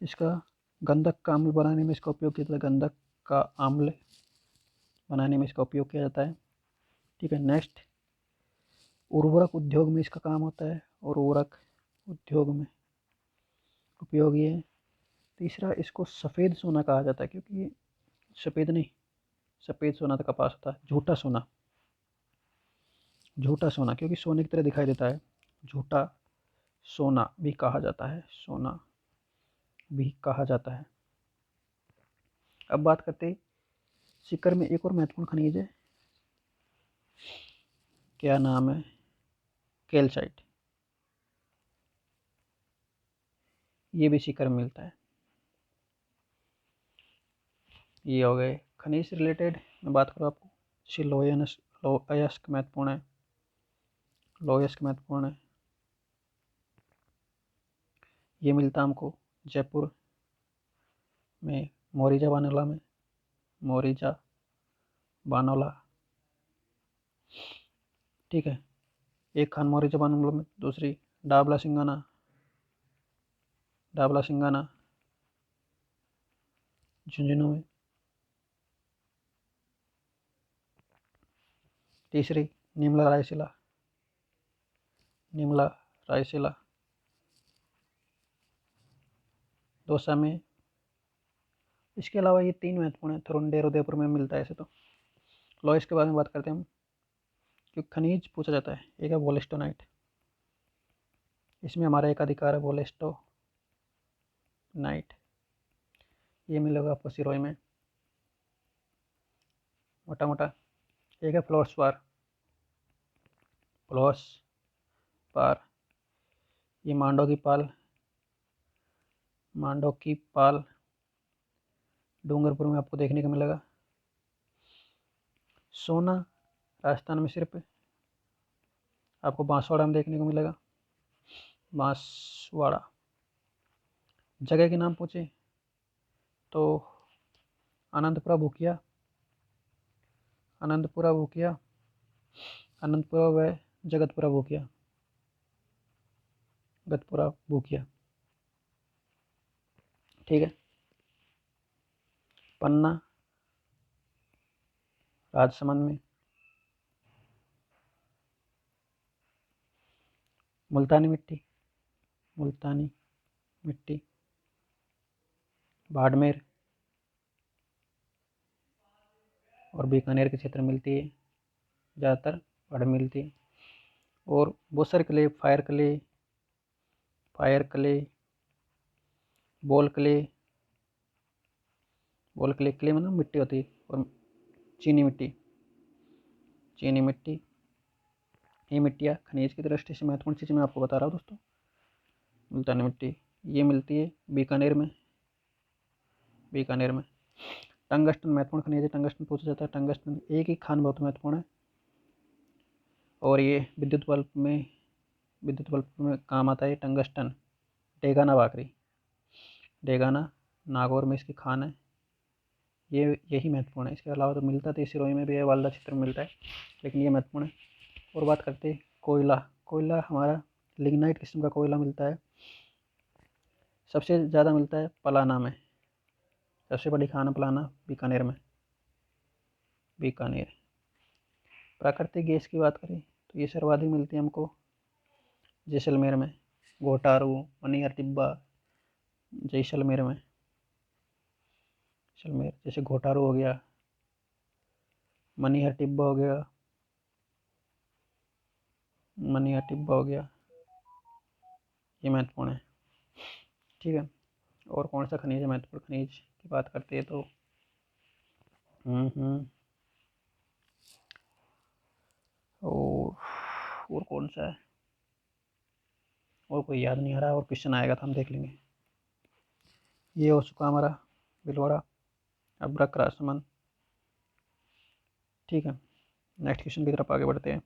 इसका गंधक का अम्ल बनाने में इसका उपयोग किया जाता है। गंधक का अम्ल बनाने में इसका उपयोग किया जाता है, ठीक है। नेक्स्ट, उर्वरक उद्योग में इसका काम होता है। और उर्वरक उद्योग में उपयोग ये है। तीसरा, इसको सफ़ेद सोना कहा जाता है, क्योंकि ये सफ़ेद नहीं, सफ़ेद सोना तो कपास होता है। झूठा सोना क्योंकि सोने की तरह दिखाई देता है, झूठा सोना भी कहा जाता है। अब बात करते हैं सीकर में एक और महत्वपूर्ण खनिज है, क्या नाम है, कैल्साइट। ये भी सीकर में मिलता है। ये हो गए खनिज से रिलेटेड। मैं बात करूँ आपको, लोयस्क महत्वपूर्ण है। ये मिलता हमको जयपुर में मोरीजा बानोला, ठीक है। एक खान मोरीजा बानोला में, दूसरी डाबला सिंगाना झुंझुनू में। तीसरी निमला रायसीला, निमला रायसीला। दौसा में। इसके अलावा ये 3 महत्वपूर्ण है, थुरुंडेर उदयपुर में मिलता है ऐसे तो। लो इसके बारे में बात करते हैं हम, क्योंकि खनिज पूछा जाता है। एक है वोलेस्टोनाइट, इसमें हमारा एक अधिकार है वोलेस्टोनाइट, ये मिलेगा आपको सिरोही में मोटा मोटा। एक है फ्लोर्सपार, फ्लोर्सपार, ये मांडो की पाल डूंगरपुर में आपको देखने को मिलेगा। सोना राजस्थान में सिर्फ आपको बांसवाड़ा में देखने को मिलेगा, बांसवाड़ा। जगह के नाम पूछे तो आनंदपुरा भूकिया, आनंदपुरा भूकिया, आनंदपुरा व जगतपुरा भूकिया, गतपुरा भूकिया। ठीक है। पन्ना राजसमंद में। मुल्तानी मिट्टी, मुल्तानी मिट्टी बाड़मेर और बीकानेर के क्षेत्र में मिलती है, ज़्यादातर बाड़मेर मिलती है। और बोसर clay, fire clay, ball clay, ball clay, clay में ना मिट्टी होती है। और चीनी मिट्टी, चीनी मिट्टी, ये मिट्टियाँ खनिज की दृष्टि से महत्वपूर्ण चीज़ मैं आपको बता रहा हूँ दोस्तों। मुल्तानी मिट्टी ये मिलती है बीकानेर में, बीकानेर में। टंगस्टन महत्वपूर्ण खनिज है, टंगस्टन पूछा जाता है। टंगस्टन एक ही खान बहुत महत्वपूर्ण है, और ये विद्युत बल्ब में काम आता है टंगस्टन। डेगाना बाकरी, डेगाना नागौर में इसकी खान है, ये यही महत्वपूर्ण है। इसके अलावा तो मिलता तो सिरोही में भी है, वालदा क्षेत्र में मिलता है, लेकिन ये महत्वपूर्ण है। और बात करते हैं कोयला, कोयला हमारा लिग्नाइट किस्म का कोयला मिलता है, सबसे ज़्यादा मिलता है पलाना में, सबसे बड़ी खान पलाना बीकानेर में, बीकानेर। प्राकृतिक गैस की बात करें तो ये सर्वाधिक मिलती है हमको जैसलमेर में, घोटारू, मनिया टिब्बा, जैसलमेर में, जैसलमेर। जैसे घोटारू हो गया, मनिया टिब्बा हो गया, मनिया टिब्बा हो गया, ये महत्वपूर्ण है। ठीक है। और कौन सा खनिज है महत्वपूर्ण खनिज की बात करते हैं तो और कौन सा है, और कोई याद नहीं आ रहा, और क्वेश्चन आएगा तो हम देख लेंगे। ये हो चुका हमारा भिलवाड़ा, अब्रक, राजसमंद। ठीक है, नेक्स्ट क्वेश्चन की तरफ आगे बढ़ते हैं।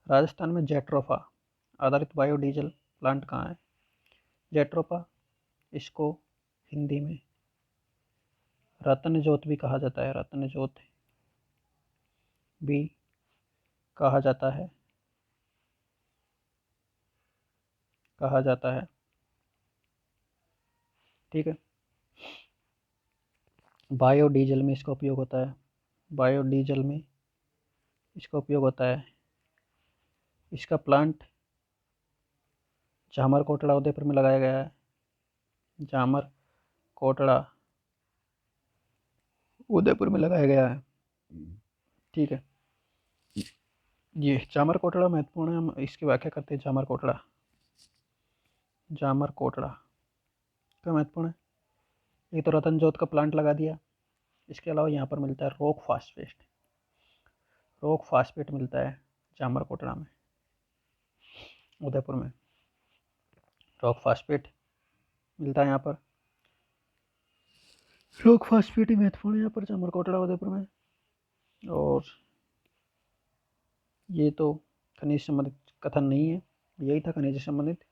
राजस्थान में जेट्रोफा आधारित बायोडीजल प्लांट कहाँ है? जेट्रोफा, इसको हिंदी में रत्न जोत भी कहा जाता है, रत्न जोत भी कहा जाता है, कहा जाता है। ठीक है। बायोडीजल में इसका उपयोग होता है, बायोडीजल में इसका उपयोग होता है। इसका प्लांट जामर कोटड़ा उदयपुर में लगाया गया है, जामर कोटड़ा उदयपुर में लगाया गया है। ठीक है। ये जामर कोटड़ा महत्वपूर्ण है, हम इसकी व्याख्या करते हैं। जामर कोटड़ा, जामर कोटड़ा क्या महत्वपूर्ण है? एक तो रतन जोत का प्लांट लगा दिया, इसके अलावा यहाँ पर मिलता है रॉक फास्फेट, रॉक फास्फेट मिलता है जामर कोटड़ा में, उदयपुर में रॉक फास्फेट मिलता है। यहाँ पर रॉक फास्फेट ही महत्वपूर्ण है यहाँ पर जामर कोटड़ा उदयपुर में। और ये तो खनिज संबंधित कथन नहीं है, यही था खनिज संबंधित,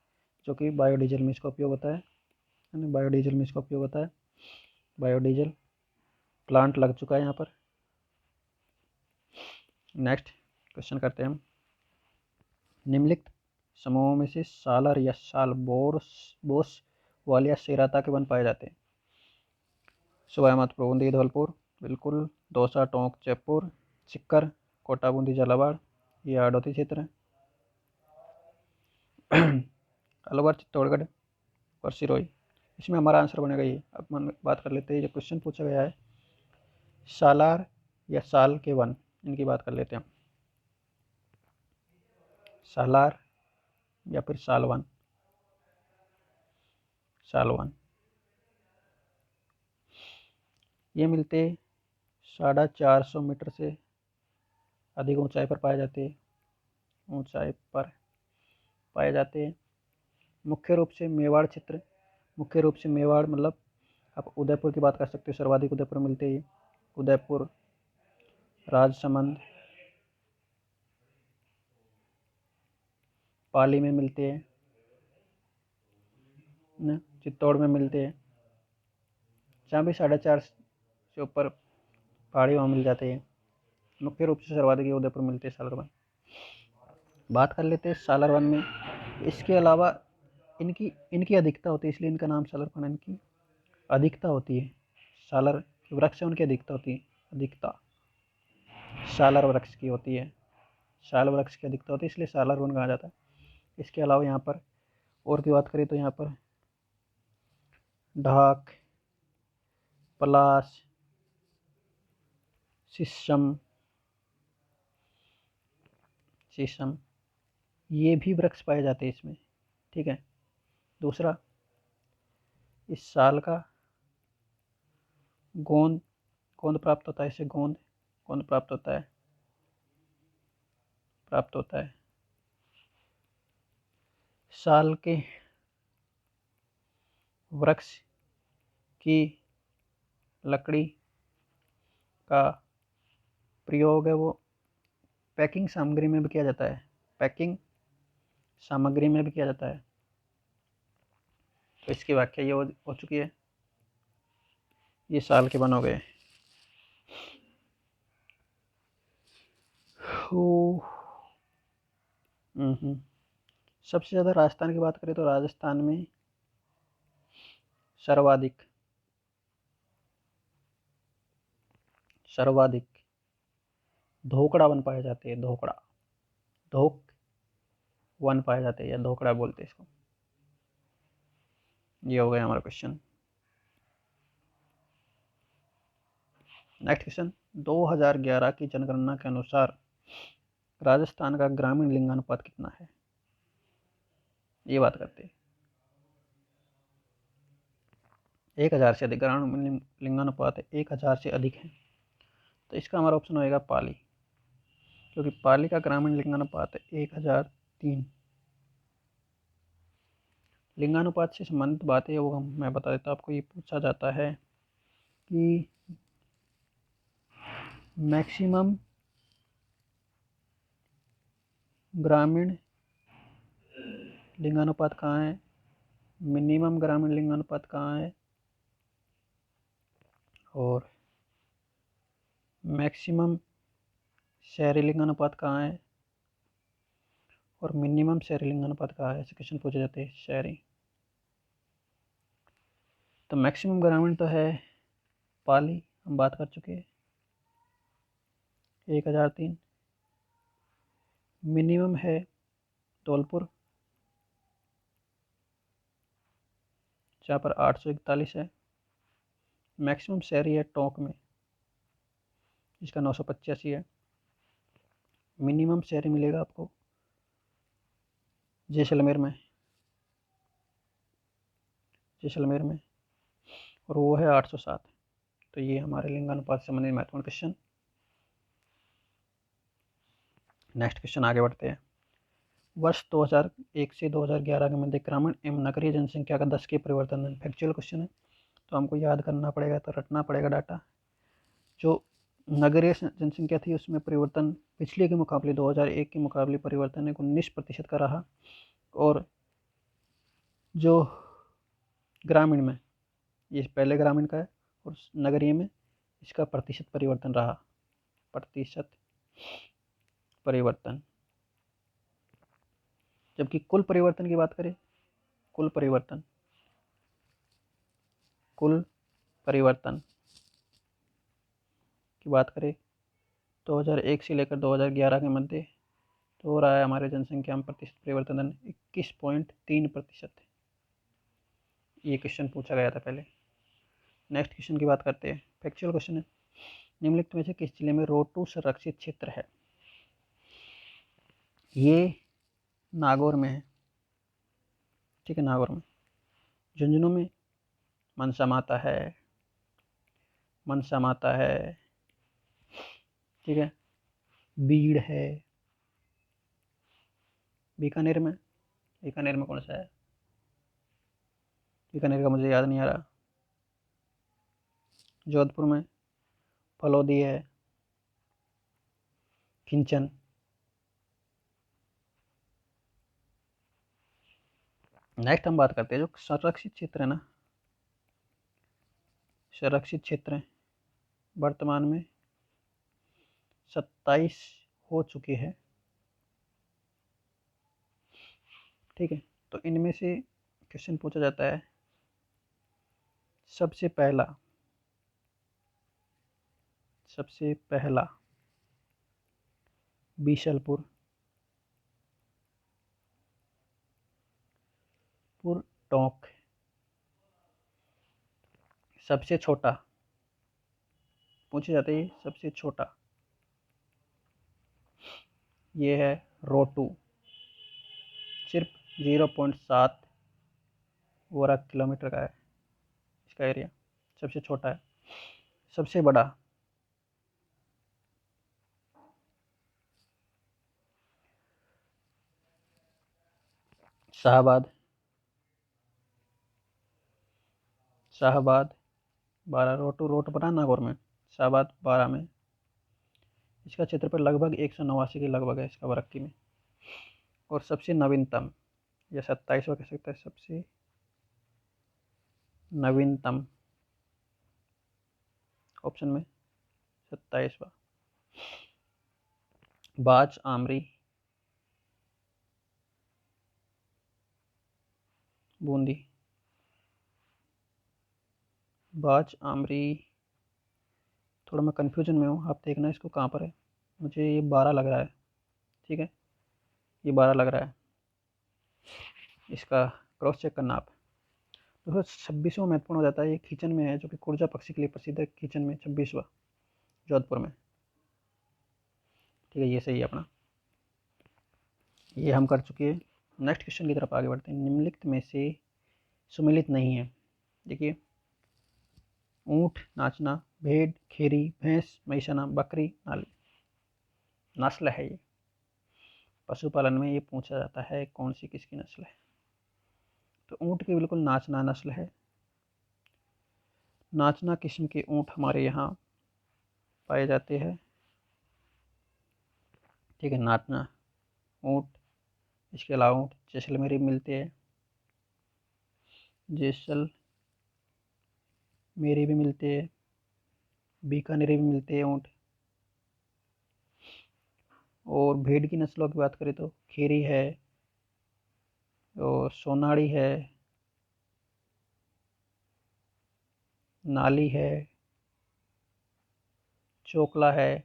जो कि बायोडीजल में इसका उपयोग होता है ना, बायोडीजल में इसका उपयोग होता है। बायोडीजल प्लांट लग चुका है यहाँ पर। नेक्स्ट क्वेश्चन करते हैं हम। निम्नलिखित समूहों में से सालर या साल बोस वालिया सिराता के वन पाए जाते हैं। सुबह मत बूंदी धौलपुर, बिल्कुल। दौसा टोंक जयपुर, सिक्कर कोटा बूंदी झालावाड़, ये हाड़ौती क्षेत्र है। अलवर चित्तौड़गढ़ और सिरोही, इसमें हमारा आंसर बनेगा ये। अब हम बात कर लेते हैं, जो क्वेश्चन पूछा गया है सालार या साल के वन, इनकी बात कर लेते हैं। सालार या फिर सालवन। सालवन ये मिलते 450 मीटर से अधिक ऊंचाई पर पाए जाते हैं। ऊंचाई पर पाए जाते हैं मुख्य रूप से मेवाड़ क्षेत्र। मुख्य रूप से मेवाड़ मतलब आप उदयपुर की बात कर सकते हो, सर्वाधिक उदयपुर मिलते हैं। उदयपुर, राजसमंद, पाली में मिलते हैं ना, चित्तौड़ में मिलते हैं। जहाँ भी 4.5 से ऊपर पहाड़ी वहाँ मिल जाते हैं। मुख्य रूप से सर्वाधिक उदयपुर मिलते हैं सालर वन। बात कर लेते हैं सालर वन में, इसके अलावा इनकी इनकी अधिकता होती है, इसलिए इनका नाम सालर वन। इनकी अधिकता होती है, सालर वृक्ष है उनकी अधिकता होती है। अधिकता सालर वृक्ष की होती है, साल वृक्ष की अधिकता होती है, इसलिए सालर वन कहा जाता है। इसके अलावा यहाँ पर और की बात करें तो यहाँ पर ढाक, पलाश, शीशम ये भी वृक्ष पाए जाते हैं इसमें, ठीक है। दूसरा, इस साल का गोंद गोंद प्राप्त होता है, इससे गोंद प्राप्त होता है। साल के वृक्ष की लकड़ी का प्रयोग है वो पैकिंग सामग्री में भी किया जाता है। पैकिंग सामग्री में भी किया जाता है। तो इसकी व्याख्या ये हो चुकी है। ये साल के वन हो गए। सबसे ज़्यादा राजस्थान की बात करें तो राजस्थान में सर्वाधिक धोकड़ा वन पाए जाते हैं। धोक वन पाए जाते हैं या धोकड़ा बोलते हैं इसको। ये हो गया हमारा क्वेश्चन। नेक्स्ट क्वेश्चन, 2011 की जनगणना के अनुसार राजस्थान का ग्रामीण लिंगानुपात कितना है? ये बात करते हैं। 1000 से अधिक ग्रामीण लिंगानुपात है, 1000 से अधिक है, तो इसका हमारा ऑप्शन होएगा पाली, क्योंकि पाली का ग्रामीण लिंगानुपात है 1003। लिंगानुपात से संबंधित बातें वो मैं बता देता हूँ आपको। ये पूछा जाता है कि मैक्सिमम ग्रामीण लिंगानुपात कहाँ है, मिनिमम ग्रामीण लिंगानुपात कहाँ है, और मैक्सिमम शहरी लिंगानुपात कहाँ है, और मिनिमम शहरी लिंगानुपात कहाँ है। ऐसे क्वेश्चन पूछे जाते हैं शहरी। तो मैक्सिमम ग्रामीण तो है पाली, हम बात कर चुके हैं, 1003। मिनिमम है धौलपुर, जहाँ पर 841 है। मैक्सिमम शहरी है टोंक में, इसका 985 है। मिनिमम शहरी मिलेगा आपको जैसलमेर में, और वो है 807। तो ये हमारे लिंगानुपात से संबंधित महत्वपूर्ण क्वेश्चन। नेक्स्ट क्वेश्चन आगे बढ़ते हैं। वर्ष 2001 से 2011 के मध्य ग्रामीण एवं नगरीय जनसंख्या का 10 के परिवर्तन है। फैक्चुअल क्वेश्चन है, तो हमको याद करना पड़ेगा, तो रटना पड़ेगा डाटा। जो नगरीय जनसंख्या थी उसमें परिवर्तन पिछले के मुकाबले 2001 के मुकाबले परिवर्तन 19% का रहा, और जो ग्रामीण में, ये पहले ग्रामीण का है, और नगरीय में इसका प्रतिशत परिवर्तन रहा। प्रतिशत परिवर्तन जबकि कुल परिवर्तन की बात करें, कुल परिवर्तन की बात करें 2001 से लेकर 2011 के मध्य तो हो रहा है हमारे जनसंख्या में प्रतिशत परिवर्तन दर 21.3%। ये क्वेश्चन पूछा गया था पहले। नेक्स्ट क्वेश्चन की बात करते हैं, फैक्चुअल क्वेश्चन है। निम्नलिखित में से किस जिले में रोटू संरक्षित क्षेत्र है? ये नागौर में है, ठीक है, नागौर में। झुंझुनू में मनसा माता है, ठीक है। बीड़ है, बीकानेर में कौन सा है? बीकानेर का मुझे याद नहीं आ रहा। जोधपुर में फलोदी है, खिंचन। नेक्स्ट हम बात करते हैं जो संरक्षित क्षेत्र है ना, संरक्षित क्षेत्र है वर्तमान में 27 हो चुके हैं, ठीक है। तो इनमें से क्वेश्चन पूछा जाता है, सबसे पहला बीसलपुर, टोंक। सबसे छोटा पूछे जाते हैं, सबसे छोटा ये है रोटू, सिर्फ 0.7 वर्ग किलोमीटर का है इसका एरिया, सबसे छोटा है। सबसे बड़ा शाहबाद 12, रोट बना नागौर में, शाहबाद 12 में। इसका क्षेत्रफल लगभग 189 के लगभग है इसका वर्ग की में। और सबसे नवीनतम या 27वां कह सकता है, सबसे नवीनतम ऑप्शन में 27वां बाज आमरी बूंदी। बाज आमरी, थोड़ा मैं कन्फ्यूजन में हूँ, आप देखना इसको कहाँ पर है। मुझे ये 12 लग रहा है, ठीक है, ये 12 लग रहा है। इसका क्रॉस चेक करना आप। तो 26वां महत्वपूर्ण हो जाता है, ये खींचन में है, जो कि कुर्जा पक्षी के लिए प्रसिद्ध है। खींचन में 26वां जोधपुर में, ठीक है, ये सही है अपना, ये हम कर चुके हैं। नेक्स्ट क्वेश्चन की तरफ आगे बढ़ते हैं। निम्नलिखित में से सुमेलित नहीं है, देखिए, ऊँट, नाचना, भेड़, खेरी, भैंस, मैसाना, बकरी, नाली। नस्ल है ये, पशुपालन में ये पूछा जाता है कौन सी किसकी नस्ल है। तो ऊँट की बिल्कुल नाचना नस्ल है। नाचना किस्म के ऊँट हमारे यहाँ पाए जाते हैं, ठीक है, नाचना ऊँट। इसके अलावा ऊँट जैसलमेरी भी मिलते हैं, जैसलमेरी भी मिलते हैं, बीकानेरी भी मिलते हैं ऊँट। और भेड़ की नस्लों की बात करें तो खेरी है, और सोनाड़ी है, नाली है, चोकला है,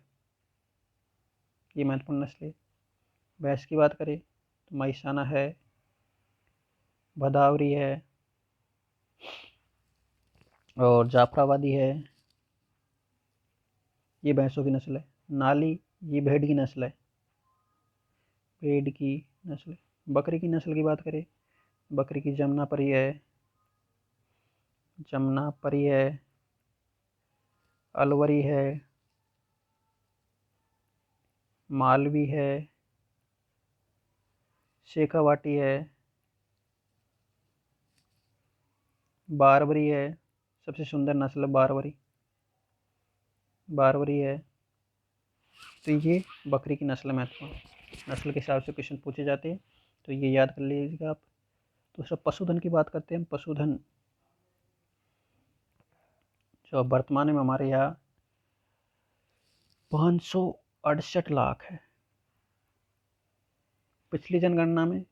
ये महत्वपूर्ण नस्लें। भैंस की बात करें तो मैसाना है, भदावरी है, और जाफराबादी है, ये भैंसों की नस्ल है। नाली ये भेड़ की नस्ल है, भेड़ की नस्ल। बकरी की नस्ल की बात करें, बकरी की जमुनापरी है, अलवरी है, मालवी है, शेखावाटी है, बारबरी है, सबसे सुंदर नस्ल बारबरी है। तो ये बकरी की नस्ल महत्वपूर्ण नस्ल के हिसाब से क्वेश्चन पूछे जाते हैं, तो ये याद कर लीजिएगा आप। तो सब पशुधन की बात करते हैं। पशुधन जो वर्तमान में हमारे यहाँ 568 लाख है। पिछली जनगणना में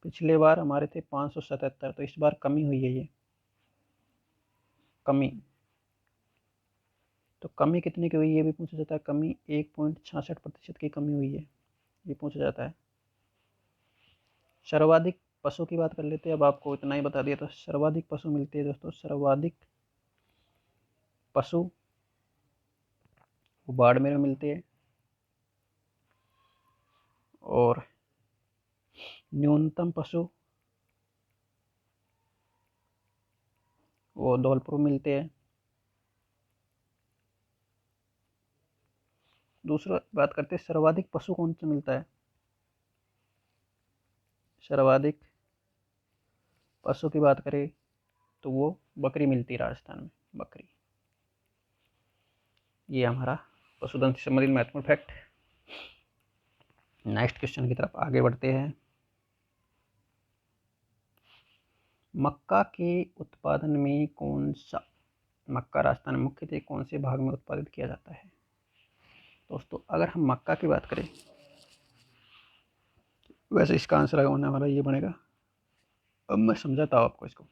पिछले बार हमारे थे 577, तो इस बार कमी हुई है ये, कमी। तो कमी कितने की हुई ये भी पूछा जाता है। कमी 1.66% की कमी हुई है, ये पूछा जाता है। सर्वाधिक पशु की बात कर लेते हैं। अब आपको इतना ही बता दिया। तो सर्वाधिक पशु मिलते हैं दोस्तों, सर्वाधिक पशु वो बाड़मेर में मिलते हैं, और न्यूनतम पशु वो धौलपुर में मिलते हैं। दूसरा बात करते हैं सर्वाधिक पशु कौन सा मिलता है। सर्वाधिक पशु की बात करें तो वो बकरी मिलती है राजस्थान में, बकरी। ये हमारा पशुधन से संबंधित महत्वपूर्ण फैक्ट। नेक्स्ट क्वेश्चन की तरफ आगे बढ़ते हैं। मक्का के उत्पादन में कौन सा, मक्का राजस्थान में मुख्यतः कौन से भाग में उत्पादित किया जाता है। दोस्तों अगर हम मक्का की बात करें, वैसे इसका आंसर होने वाला ये बनेगा, अब मैं समझाता हूँ आपको इसको।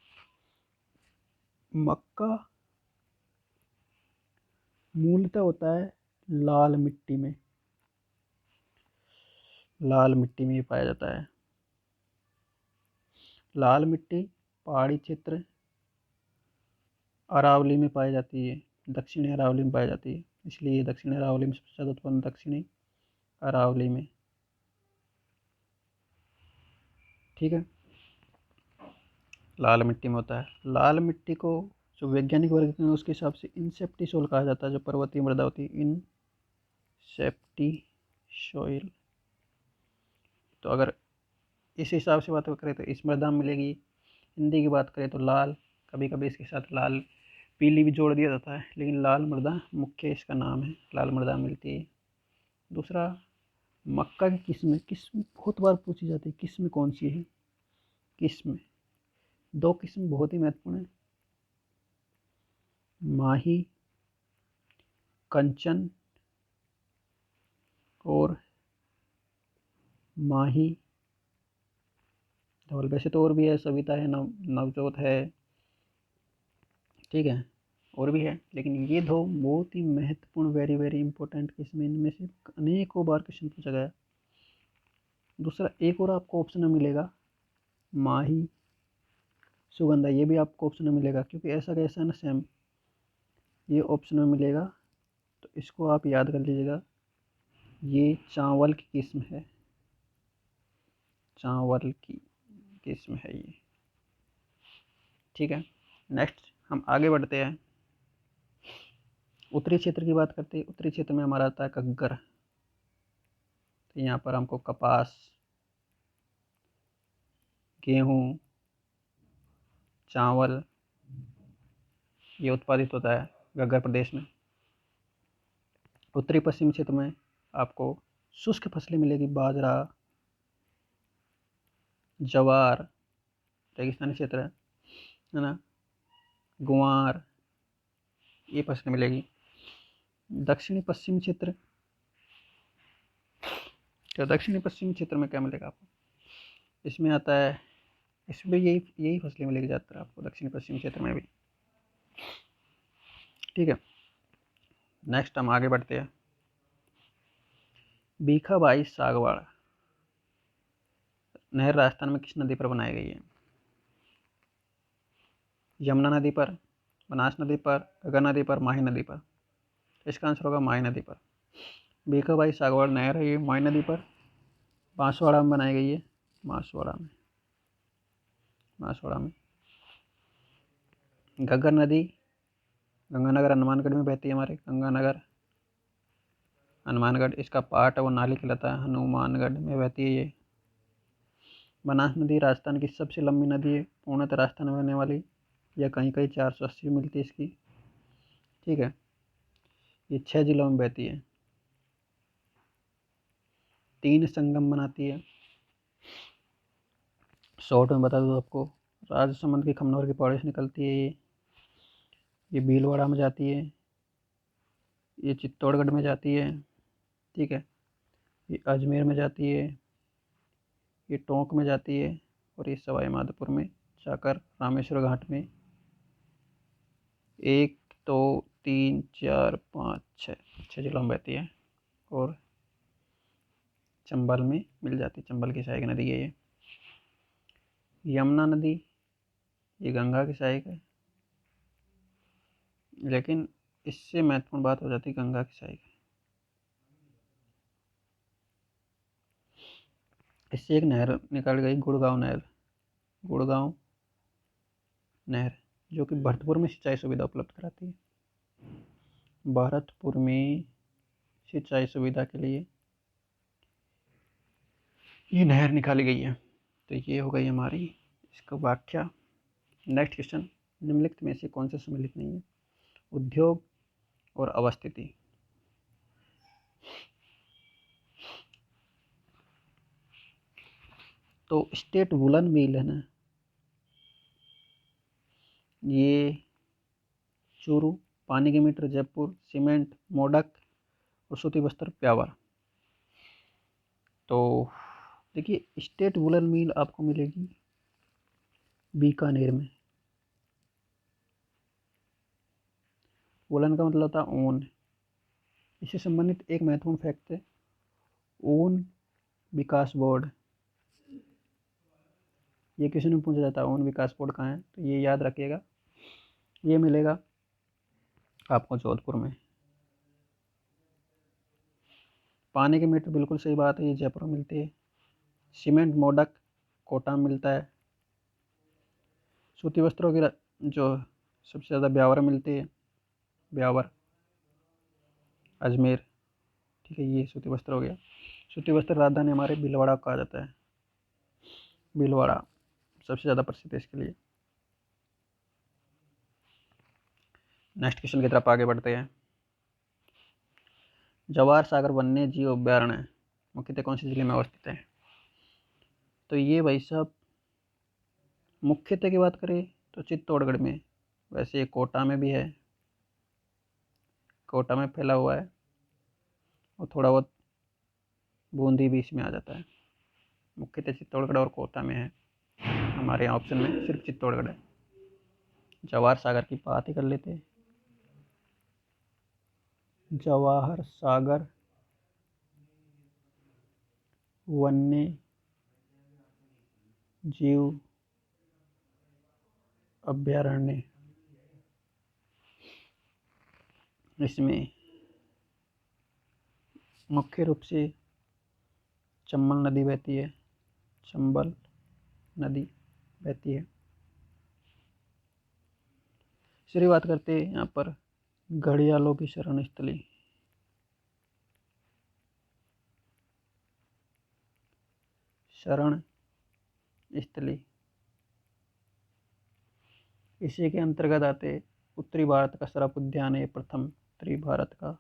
मक्का मूलतः होता है लाल मिट्टी में, लाल मिट्टी में ये पाया जाता है। लाल मिट्टी पहाड़ी क्षेत्र अरावली में पाई जाती है, दक्षिणी अरावली में पाई जाती है, इसलिए दक्षिणी अरावली में सबसे ज़्यादा उत्पन्न दक्षिणी अरावली में। ठीक है, लाल मिट्टी में होता है। लाल मिट्टी को जो वैज्ञानिक वर्गीकरण है उसके हिसाब से इनसेप्टी सोल कहा जाता है, जो पर्वतीय मृदा होती है, इनसेप्टी सोइल। तो अगर इस हिसाब से बात करें तो इस मृदा में मिलेगी। हिंदी की बात करें तो लाल, कभी कभी इसके साथ लाल पीली भी जोड़ दिया जाता है, लेकिन लाल मृदा मुख्य इसका नाम है, लाल मृदा मिलती है। दूसरा, मक्का की किस्में, किस्म बहुत बार पूछी जाती है, किस्म कौन सी है। किस्म, दो किस्म बहुत ही महत्वपूर्ण है, माही कंचन और माही धवल। वैसे तो और भी है, सविता है, नवजोत है, ठीक है, और भी है, लेकिन ये दो बहुत ही महत्वपूर्ण, वेरी वेरी इंपॉर्टेंट किस्में, इनमें से अनेकों बार क्वेश्चन पूछा गया। दूसरा, एक और आपको ऑप्शन में मिलेगा, माही सुगंधा, ये भी आपको ऑप्शन में मिलेगा, क्योंकि ऐसा कैसा है ना सेम, ये ऑप्शन में मिलेगा, तो इसको आप याद कर लीजिएगा। ये चावल की किस्म है, चावल की किस्म है ये। ठीक है, नेक्स्ट हम आगे बढ़ते हैं। उत्तरी क्षेत्र की बात करते हैं। उत्तरी क्षेत्र में हमारा आता है घग्गर। तो यहाँ पर हमको कपास, गेहूँ, चावल ये उत्पादित होता है घग्गर प्रदेश में। उत्तरी पश्चिम क्षेत्र में आपको शुष्क फसलें मिलेगी, बाजरा, ज्वार, रेगिस्तानी क्षेत्र है ना, गुआर, ये फसलें मिलेगी। दक्षिणी पश्चिम क्षेत्र, तो दक्षिणी पश्चिम क्षेत्र में क्या मिलेगा आपको, इसमें आता है, इसमें यही यही फसलें मिलेगी ज़्यादातर आपको दक्षिणी पश्चिम क्षेत्र में भी। ठीक है, नेक्स्ट हम आगे बढ़ते हैं। भीखाबाई सागवाड़ नहर राजस्थान में किस नदी पर बनाई गई है। यमुना नदी पर, बनास नदी पर, घग्गर नदी पर, माही नदी पर। इसका आंसर होगा माही नदी पर। भीखाबाई सागवाड़ नहर है ये माही नदी पर, बांसवाड़ा में बनाई गई है, बांसवाड़ा में, बांसवाड़ा में। घग्गर नदी गंगानगर हनुमानगढ़ में बहती है, हमारे गंगानगर हनुमानगढ़, इसका पार्ट है वो नाली कहलाता है, हनुमानगढ़ में बहती है ये। बनास नदी राजस्थान की सबसे लंबी नदी है, पूर्णतः राजस्थान में बहने वाली, या कहीं कहीं 480 मिलती है इसकी। ठीक है, ये 6 जिलों में बहती है, 3 संगम बनाती है। शॉर्ट में बता दूँ आपको, राजसमंद की खमनोर की पहाड़ी से निकलती है ये भीलवाड़ा में जाती है, ये चित्तौड़गढ़ में जाती है, ठीक है, ये अजमेर में जाती है, ये टोंक में जाती है, और ये सवाई माधोपुर में जाकर रामेश्वर घाट में 1 2 3 4 5 6 जिलों में बहती है और चंबल में मिल जाती है। चंबल की सहायक नदी है ये। यमुना नदी ये गंगा की सहायक है, लेकिन इससे महत्वपूर्ण बात हो जाती है गंगा की सहायक है। इससे एक नहर निकल गई, गुड़गांव नहर। गुड़गांव नहर जो कि भरतपुर में सिंचाई सुविधा उपलब्ध कराती है। भरतपुर में सिंचाई सुविधा के लिए ये नहर निकाली गई है। तो ये हो गई हमारी इसका व्याख्या। नेक्स्ट क्वेश्चन, निम्नलिखित में से कौन सा सम्मिलित नहीं है? उद्योग और अवस्थिति। तो स्टेट वुलन मिल है ना, ये चूरू, पानी के मीटर जयपुर, सीमेंट मोडक और सूती वस्त्र ब्यावर। तो देखिए स्टेट वुलन मिल आपको मिलेगी बीकानेर में। वुलन का मतलब होता है ऊन। इससे संबंधित एक महत्वपूर्ण फैक्ट है, ऊन विकास बोर्ड। ये क्वेश्चन में पूछा जाता है ऊन विकास बोर्ड कहाँ है, तो ये याद रखिएगा। ये मिलेगा आपको जोधपुर में। पानी के मीटर बिल्कुल सही बात है, ये जयपुर में मिलती है। सीमेंट मोडक कोटा में मिलता है। सूती वस्त्रों की जो सबसे ज़्यादा ब्यावर मिलती है, ब्यावर अजमेर। ठीक है, ये सूती वस्त्र हो गया। सूती वस्त्र राजधानी हमारे भीलवाड़ा कहा जाता है। भीलवाड़ा सबसे ज़्यादा प्रसिद्ध है इसके लिए। नेक्स्ट क्वेश्चन की तरफ आगे बढ़ते हैं। जवाहर सागर वन्य जीव अभ्यारण्य मुख्यतः कौन से जिले में अवस्थित है? तो ये भाई साहब मुख्यतः की बात करें तो चित्तौड़गढ़ में। वैसे ये कोटा में भी है, कोटा में फैला हुआ है, और थोड़ा बहुत बूंदी भी इसमें आ जाता है। मुख्यतः चित्तौड़गढ़ और कोटा में है। हमारे यहाँ ऑप्शन में सिर्फ चित्तौड़गढ़ है। जवाहर सागर की बात ही कर लेते हैं। जवाहर सागर वन्य जीव अभ्यारण्य, इसमें मुख्य रूप से चंबल नदी बहती है। चंबल नदी बहती है। चलिए बात करते हैं यहाँ पर घड़ियालों की शरण स्थली। शरण स्थली इसी के अंतर्गत आते उत्तरी भारत का सरप उद्यान है। प्रथम उत्तरी भारत का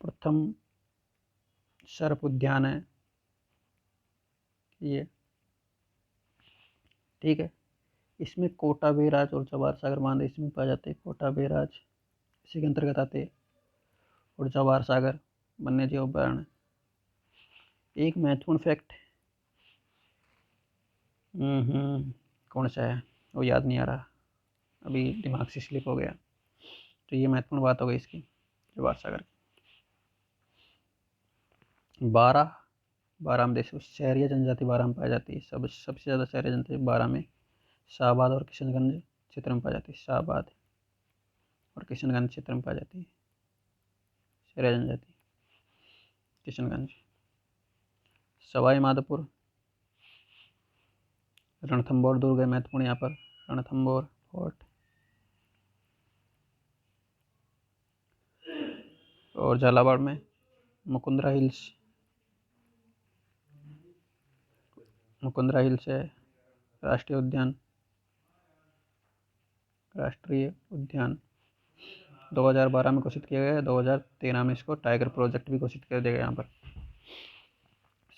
प्रथम सर्प उद्यान है ये। ठीक है, इसमें कोटा बैराज और जवाहर सागर बांध इसमें पाए जाते हैं। कोटा बैराज इसी के अंतर्गत आते हैं, और जवाहर सागर वन्य जीव अभ्यारण्य। एक महत्वपूर्ण फैक्ट, कौन सा है वो याद नहीं आ रहा, अभी दिमाग से स्लिप हो गया। तो ये महत्वपूर्ण बात हो गई इसकी, जवाहर सागर की। बारह में देखो शहरी जनजाति बारह में पाई जाती है। सबसे ज़्यादा शहरी जनजाति बारह में शाहबाद और किशनगंज क्षेत्र में पाई जाती है। शाहबाद और किशनगंज क्षेत्र में पाई जाती है शहरी जनजाति। किशनगंज, सवाई माधोपुर, रणथंभौर दुर्ग है महत्वपूर्ण यहाँ पर, रणथंभौर फोर्ट, और झालावाड़ में मुकुंदरा हिल्स। मुकुंदरा हिल्स है राष्ट्रीय उद्यान। 2012 में घोषित किया गया। 2013 में इसको टाइगर प्रोजेक्ट भी घोषित कर दिया गया। यहाँ पर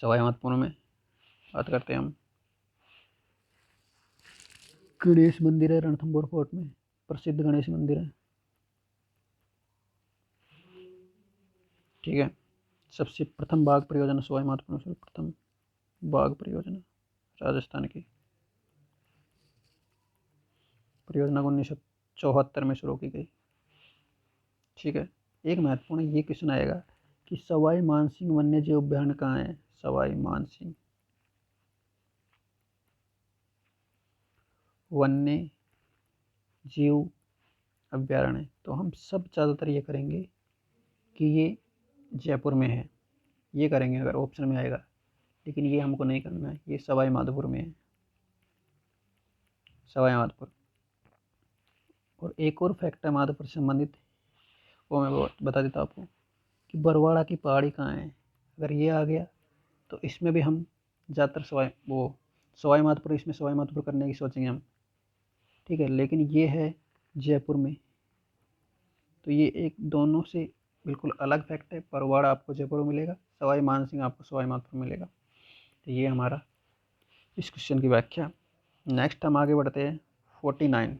सवाई माधोपुर में बात करते हैं हम, गणेश मंदिर है रणथंभौर फोर्ट में, प्रसिद्ध गणेश मंदिर है। ठीक है, सबसे प्रथम बाघ परियोजना सवाई माधोपुर में प्रथम बाघ परियोजना राजस्थान की परियोजना 1974 में शुरू की गई। ठीक है, एक महत्वपूर्ण ये क्वेश्चन आएगा कि सवाई मानसिंह वन्य जीव अभ्यारण्य कहाँ है। सवाई मानसिंह वन्य जीव अभ्यारण्य, तो हम सब ज़्यादातर ये करेंगे कि ये जयपुर में है, ये करेंगे अगर ऑप्शन में आएगा, लेकिन ये हमको नहीं करना है, ये सवाई माधोपुर में है, सवाई माधोपुर। और एक और फैक्ट है माधोपुर से संबंधित, वो मैं बता देता हूँ आपको कि बरवाड़ा की पहाड़ी कहाँ है। अगर ये आ गया तो इसमें भी हम ज़्यादातर सवाई माधोपुर, इसमें सवाई माधोपुर करने की सोचेंगे हम। ठीक है, लेकिन ये है जयपुर में, तो ये एक दोनों से बिल्कुल अलग फैक्ट है। बरवाड़ा आपको जयपुर में मिलेगा, सवाई मानसिंह आपको सवाई माधोपुर में मिलेगा। तो ये हमारा इस क्वेश्चन की व्याख्या। नेक्स्ट हम आगे बढ़ते हैं 49।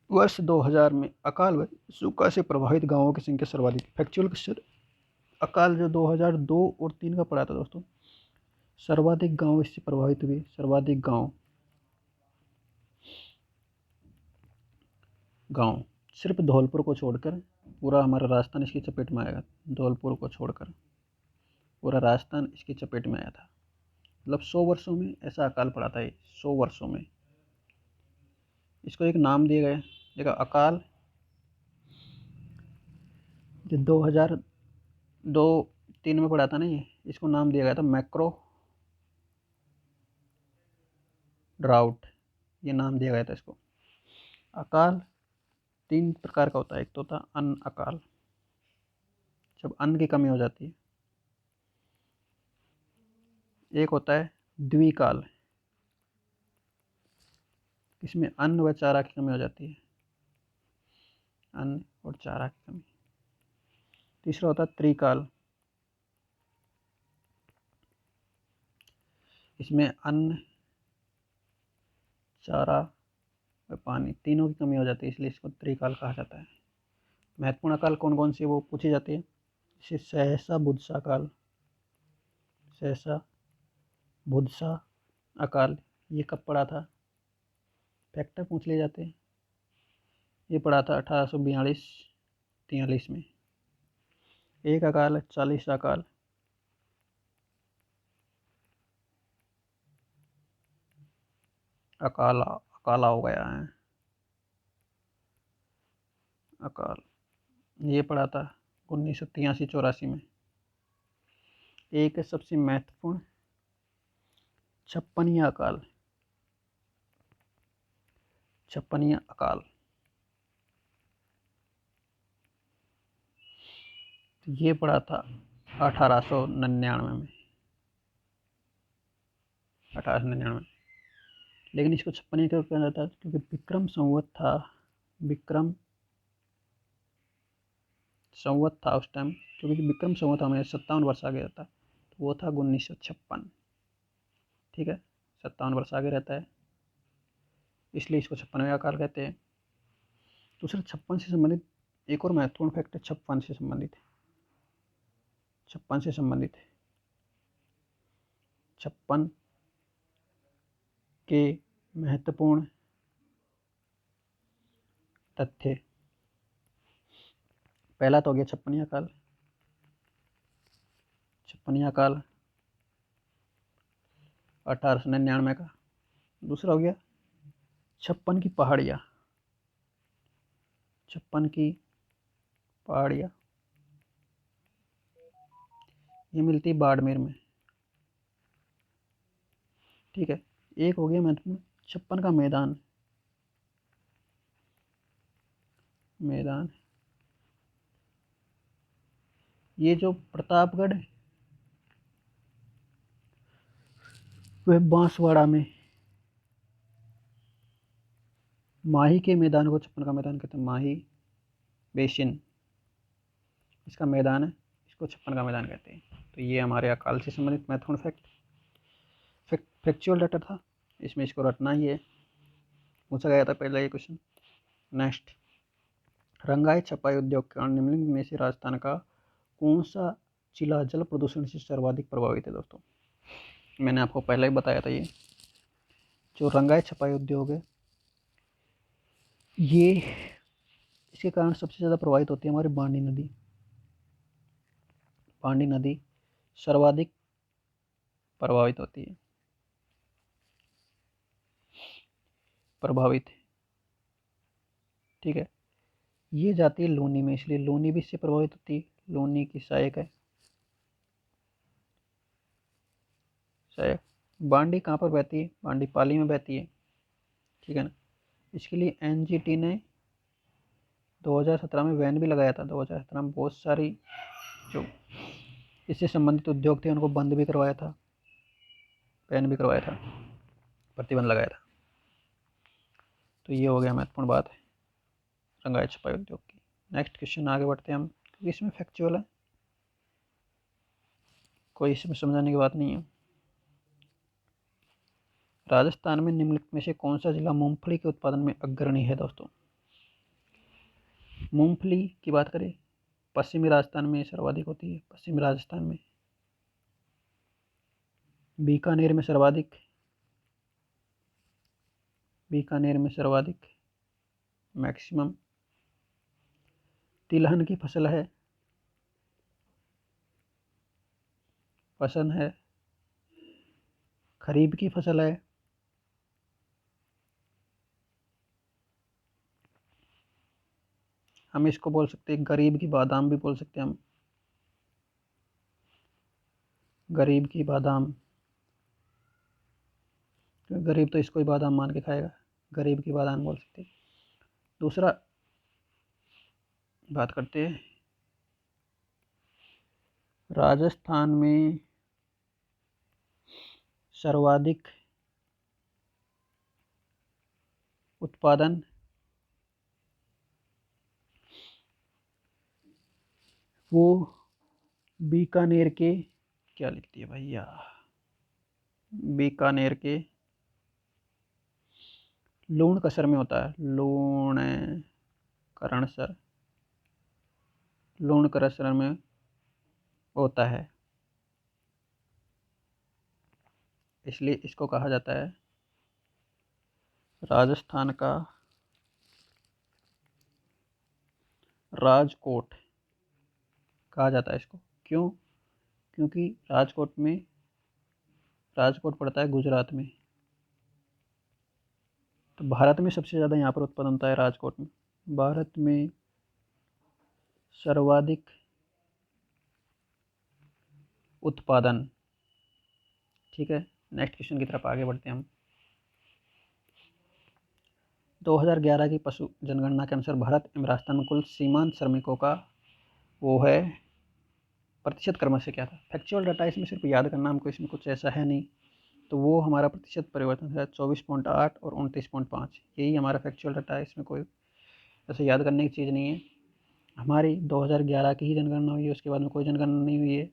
वर्ष 2000 में अकाल व सूखा से प्रभावित गांवों की संख्या सर्वाधिक। Factual question. अकाल जो 2002 और 3 का पड़ा था दोस्तों, सर्वाधिक गांव इससे प्रभावित हुए। सर्वाधिक गांव सिर्फ धौलपुर को छोड़कर पूरा हमारा राजस्थान इसकी चपेट में आएगा। धौलपुर को छोड़कर पूरा राजस्थान इसकी चपेट में आया था। मतलब 100 वर्षों में ऐसा अकाल पड़ा था। ये 100 वर्षों में इसको एक नाम दिया गया। देखा, अकाल जो 2002-3 में पड़ा था ना, ये इसको नाम दिया गया था मैक्रो ड्राउट, ये नाम दिया गया था इसको। अकाल 3 प्रकार का होता है। एक तो होता है अन्न अकाल, जब अन्न की कमी हो जाती है। एक होता है द्विकाल, इसमें अन्न व चारा की कमी हो जाती है, अन्न और चारा की कमी। तीसरा होता है त्रिकाल, इसमें अन्न, चारा व पानी तीनों की कमी हो जाती है, इसलिए इसको त्रिकाल कहा जाता है। महत्वपूर्ण अकाल कौन कौन सी वो पूछी जाती है। जैसे सहसा बुधसा काल, सहसा बुधसा अकाल, ये कब पड़ा था। फैक्टर पूछ लिए जाते हैं। ये पड़ा था 1842-43 में। एक अकाल है 40 अकाल, अकाला हो गया है अकाल, ये पड़ा था 1983-84 में। एक है सबसे महत्वपूर्ण 56 अकाल, 56 अकाल, ये पड़ा था 1899 में, 1899। लेकिन इसको 56 क्यों कहा जाता है, क्योंकि विक्रम संवत था, विक्रम संवत था उस टाइम, क्योंकि विक्रम संवत हमें 57 वर्ष आगे रहता है, तो वो था 1956। ठीक है, 57 वर्ष आगे रहता है, इसलिए इसको 56वें अकाल कहते हैं। दूसरा 56 से संबंधित एक और महत्वपूर्ण फैक्ट है, 56 से संबंधित है, 56 से संबंधित है। 56 के महत्वपूर्ण तथ्य। पहला तो हो गया 56 अकाल, 56 अकाल 1899 का। दूसरा हो गया 56 की पहाड़ियाँ, 56 की पहाड़ियाँ ये मिलती है बाड़मेर में। ठीक है, एक हो गया महत्वपूर्ण 56 का मैदान, मैदान ये जो प्रतापगढ़ है वह बांसवाड़ा में, माही के मैदान को 56 का मैदान कहते हैं। माही बेसिन इसका मैदान है, इसको 56 का मैदान कहते हैं। तो ये हमारे अकाल से संबंधित महत्वपूर्ण फैक्चुअल डाटा था, इसमें इसको रटना ही है, पूछा गया था पहले ये क्वेश्चन। नेक्स्ट, रंगाई छपाई उद्योग के कारण निम्नलिखित में से राजस्थान का कौन सा जिला जल प्रदूषण से सर्वाधिक प्रभावित है। दोस्तों मैंने आपको पहले ही बताया था। ये जो रंगाई छपाई उद्योग है, ये इसके कारण सबसे ज़्यादा प्रभावित होती है हमारी बांडी नदी। बांडी नदी सर्वाधिक प्रभावित होती है, प्रभावित है। ठीक है, ये जाती है लूनी में, इसलिए लूनी भी इससे प्रभावित होती है। लूनी की सहायक है, सहायक। बांडी कहाँ पर बहती है? बांडी पाली में बहती है। ठीक है ना। इसके लिए एनजीटी ने 2017 में बैन भी लगाया था। 2017 में बहुत सारी जो इससे संबंधित उद्योग थे उनको बंद भी करवाया था, बैन भी करवाया था, प्रतिबंध लगाया था। तो ये हो गया महत्वपूर्ण बात है रंगाई छपाई उद्योग की। नेक्स्ट क्वेश्चन आगे बढ़ते हैं हम, क्योंकि इसमें फैक्चुअल है, कोई इसमें समझाने की बात नहीं है। राजस्थान में निम्नलिखित में से कौन सा जिला मूंगफली के उत्पादन में अग्रणी है? दोस्तों, मूंगफली की बात करें, पश्चिमी राजस्थान में सर्वाधिक होती है। पश्चिमी राजस्थान में, बीकानेर में सर्वाधिक, बीकानेर में सर्वाधिक मैक्सिमम। तिलहन की फसल है, फसल है, खरीफ की फसल है, हम इसको बोल सकते हैं गरीब की बादाम भी बोल सकते हैं हम, गरीब की बादाम। गरीब तो इसको ही बादाम मान के खाएगा, गरीब की बादाम बोल सकते हैं। दूसरा बात करते हैं, राजस्थान में सर्वाधिक उत्पादन वो बीकानेर के, क्या लिखती है भैया, बीकानेर के लूणकसर में होता है। लूणकरणसर, लूणकरणसर में होता है, इसलिए इसको कहा जाता है राजस्थान का राजकोट, कहा जाता है इसको। क्यों? क्योंकि राजकोट पड़ता है गुजरात में, तो भारत में सबसे ज़्यादा यहाँ पर उत्पादन होता है राजकोट में। भारत में सर्वाधिक उत्पादन। ठीक है, नेक्स्ट क्वेश्चन की तरफ आगे बढ़ते हैं हम। 2011 की पशु जनगणना के अनुसार भारत एवं राजस्थान में कुल सीमांत श्रमिकों का वो है प्रतिशत क्रम से क्या था? फैक्चुअल डाटा इसमें सिर्फ याद करना हमको, इसमें कुछ ऐसा है नहीं। तो वो हमारा प्रतिशत परिवर्तन है 24.8 और 29.5, यही हमारा फैक्चुअल डाटा है। इसमें कोई ऐसे याद करने की चीज़ नहीं है। हमारी 2011 की ही जनगणना हुई है, उसके बाद में कोई जनगणना नहीं हुई है।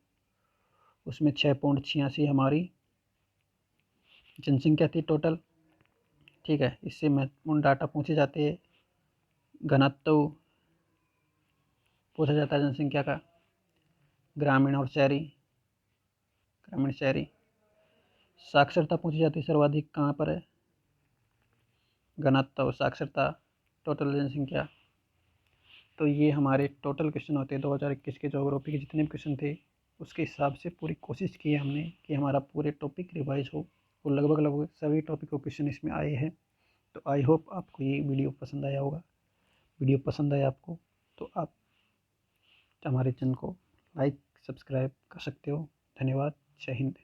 उसमें 6.86 हमारी जनसंख्या थी टोटल। ठीक है, इससे महत्वपूर्ण डाटा पूछे जाते हैं। घनत्व पूछा जाता है जनसंख्या का, ग्रामीण और शहरी, ग्रामीण शहरी। साक्षरता पूछी जाती है, सर्वाधिक कहाँ पर है, घनत्व, साक्षरता, टोटल जनसंख्या। तो ये हमारे टोटल क्वेश्चन होते हैं 2021 के ज्योग्राफी के जितने भी क्वेश्चन थे, उसके हिसाब से पूरी कोशिश की है हमने कि हमारा पूरे टॉपिक रिवाइज हो, और लगभग सभी टॉपिक को क्वेश्चन इसमें आए हैं। तो आई होप आपको ये वीडियो पसंद आया होगा। वीडियो पसंद आया आपको तो आप हमारे चैनल को लाइक सब्सक्राइब कर सकते हो। धन्यवाद। जय हिंद।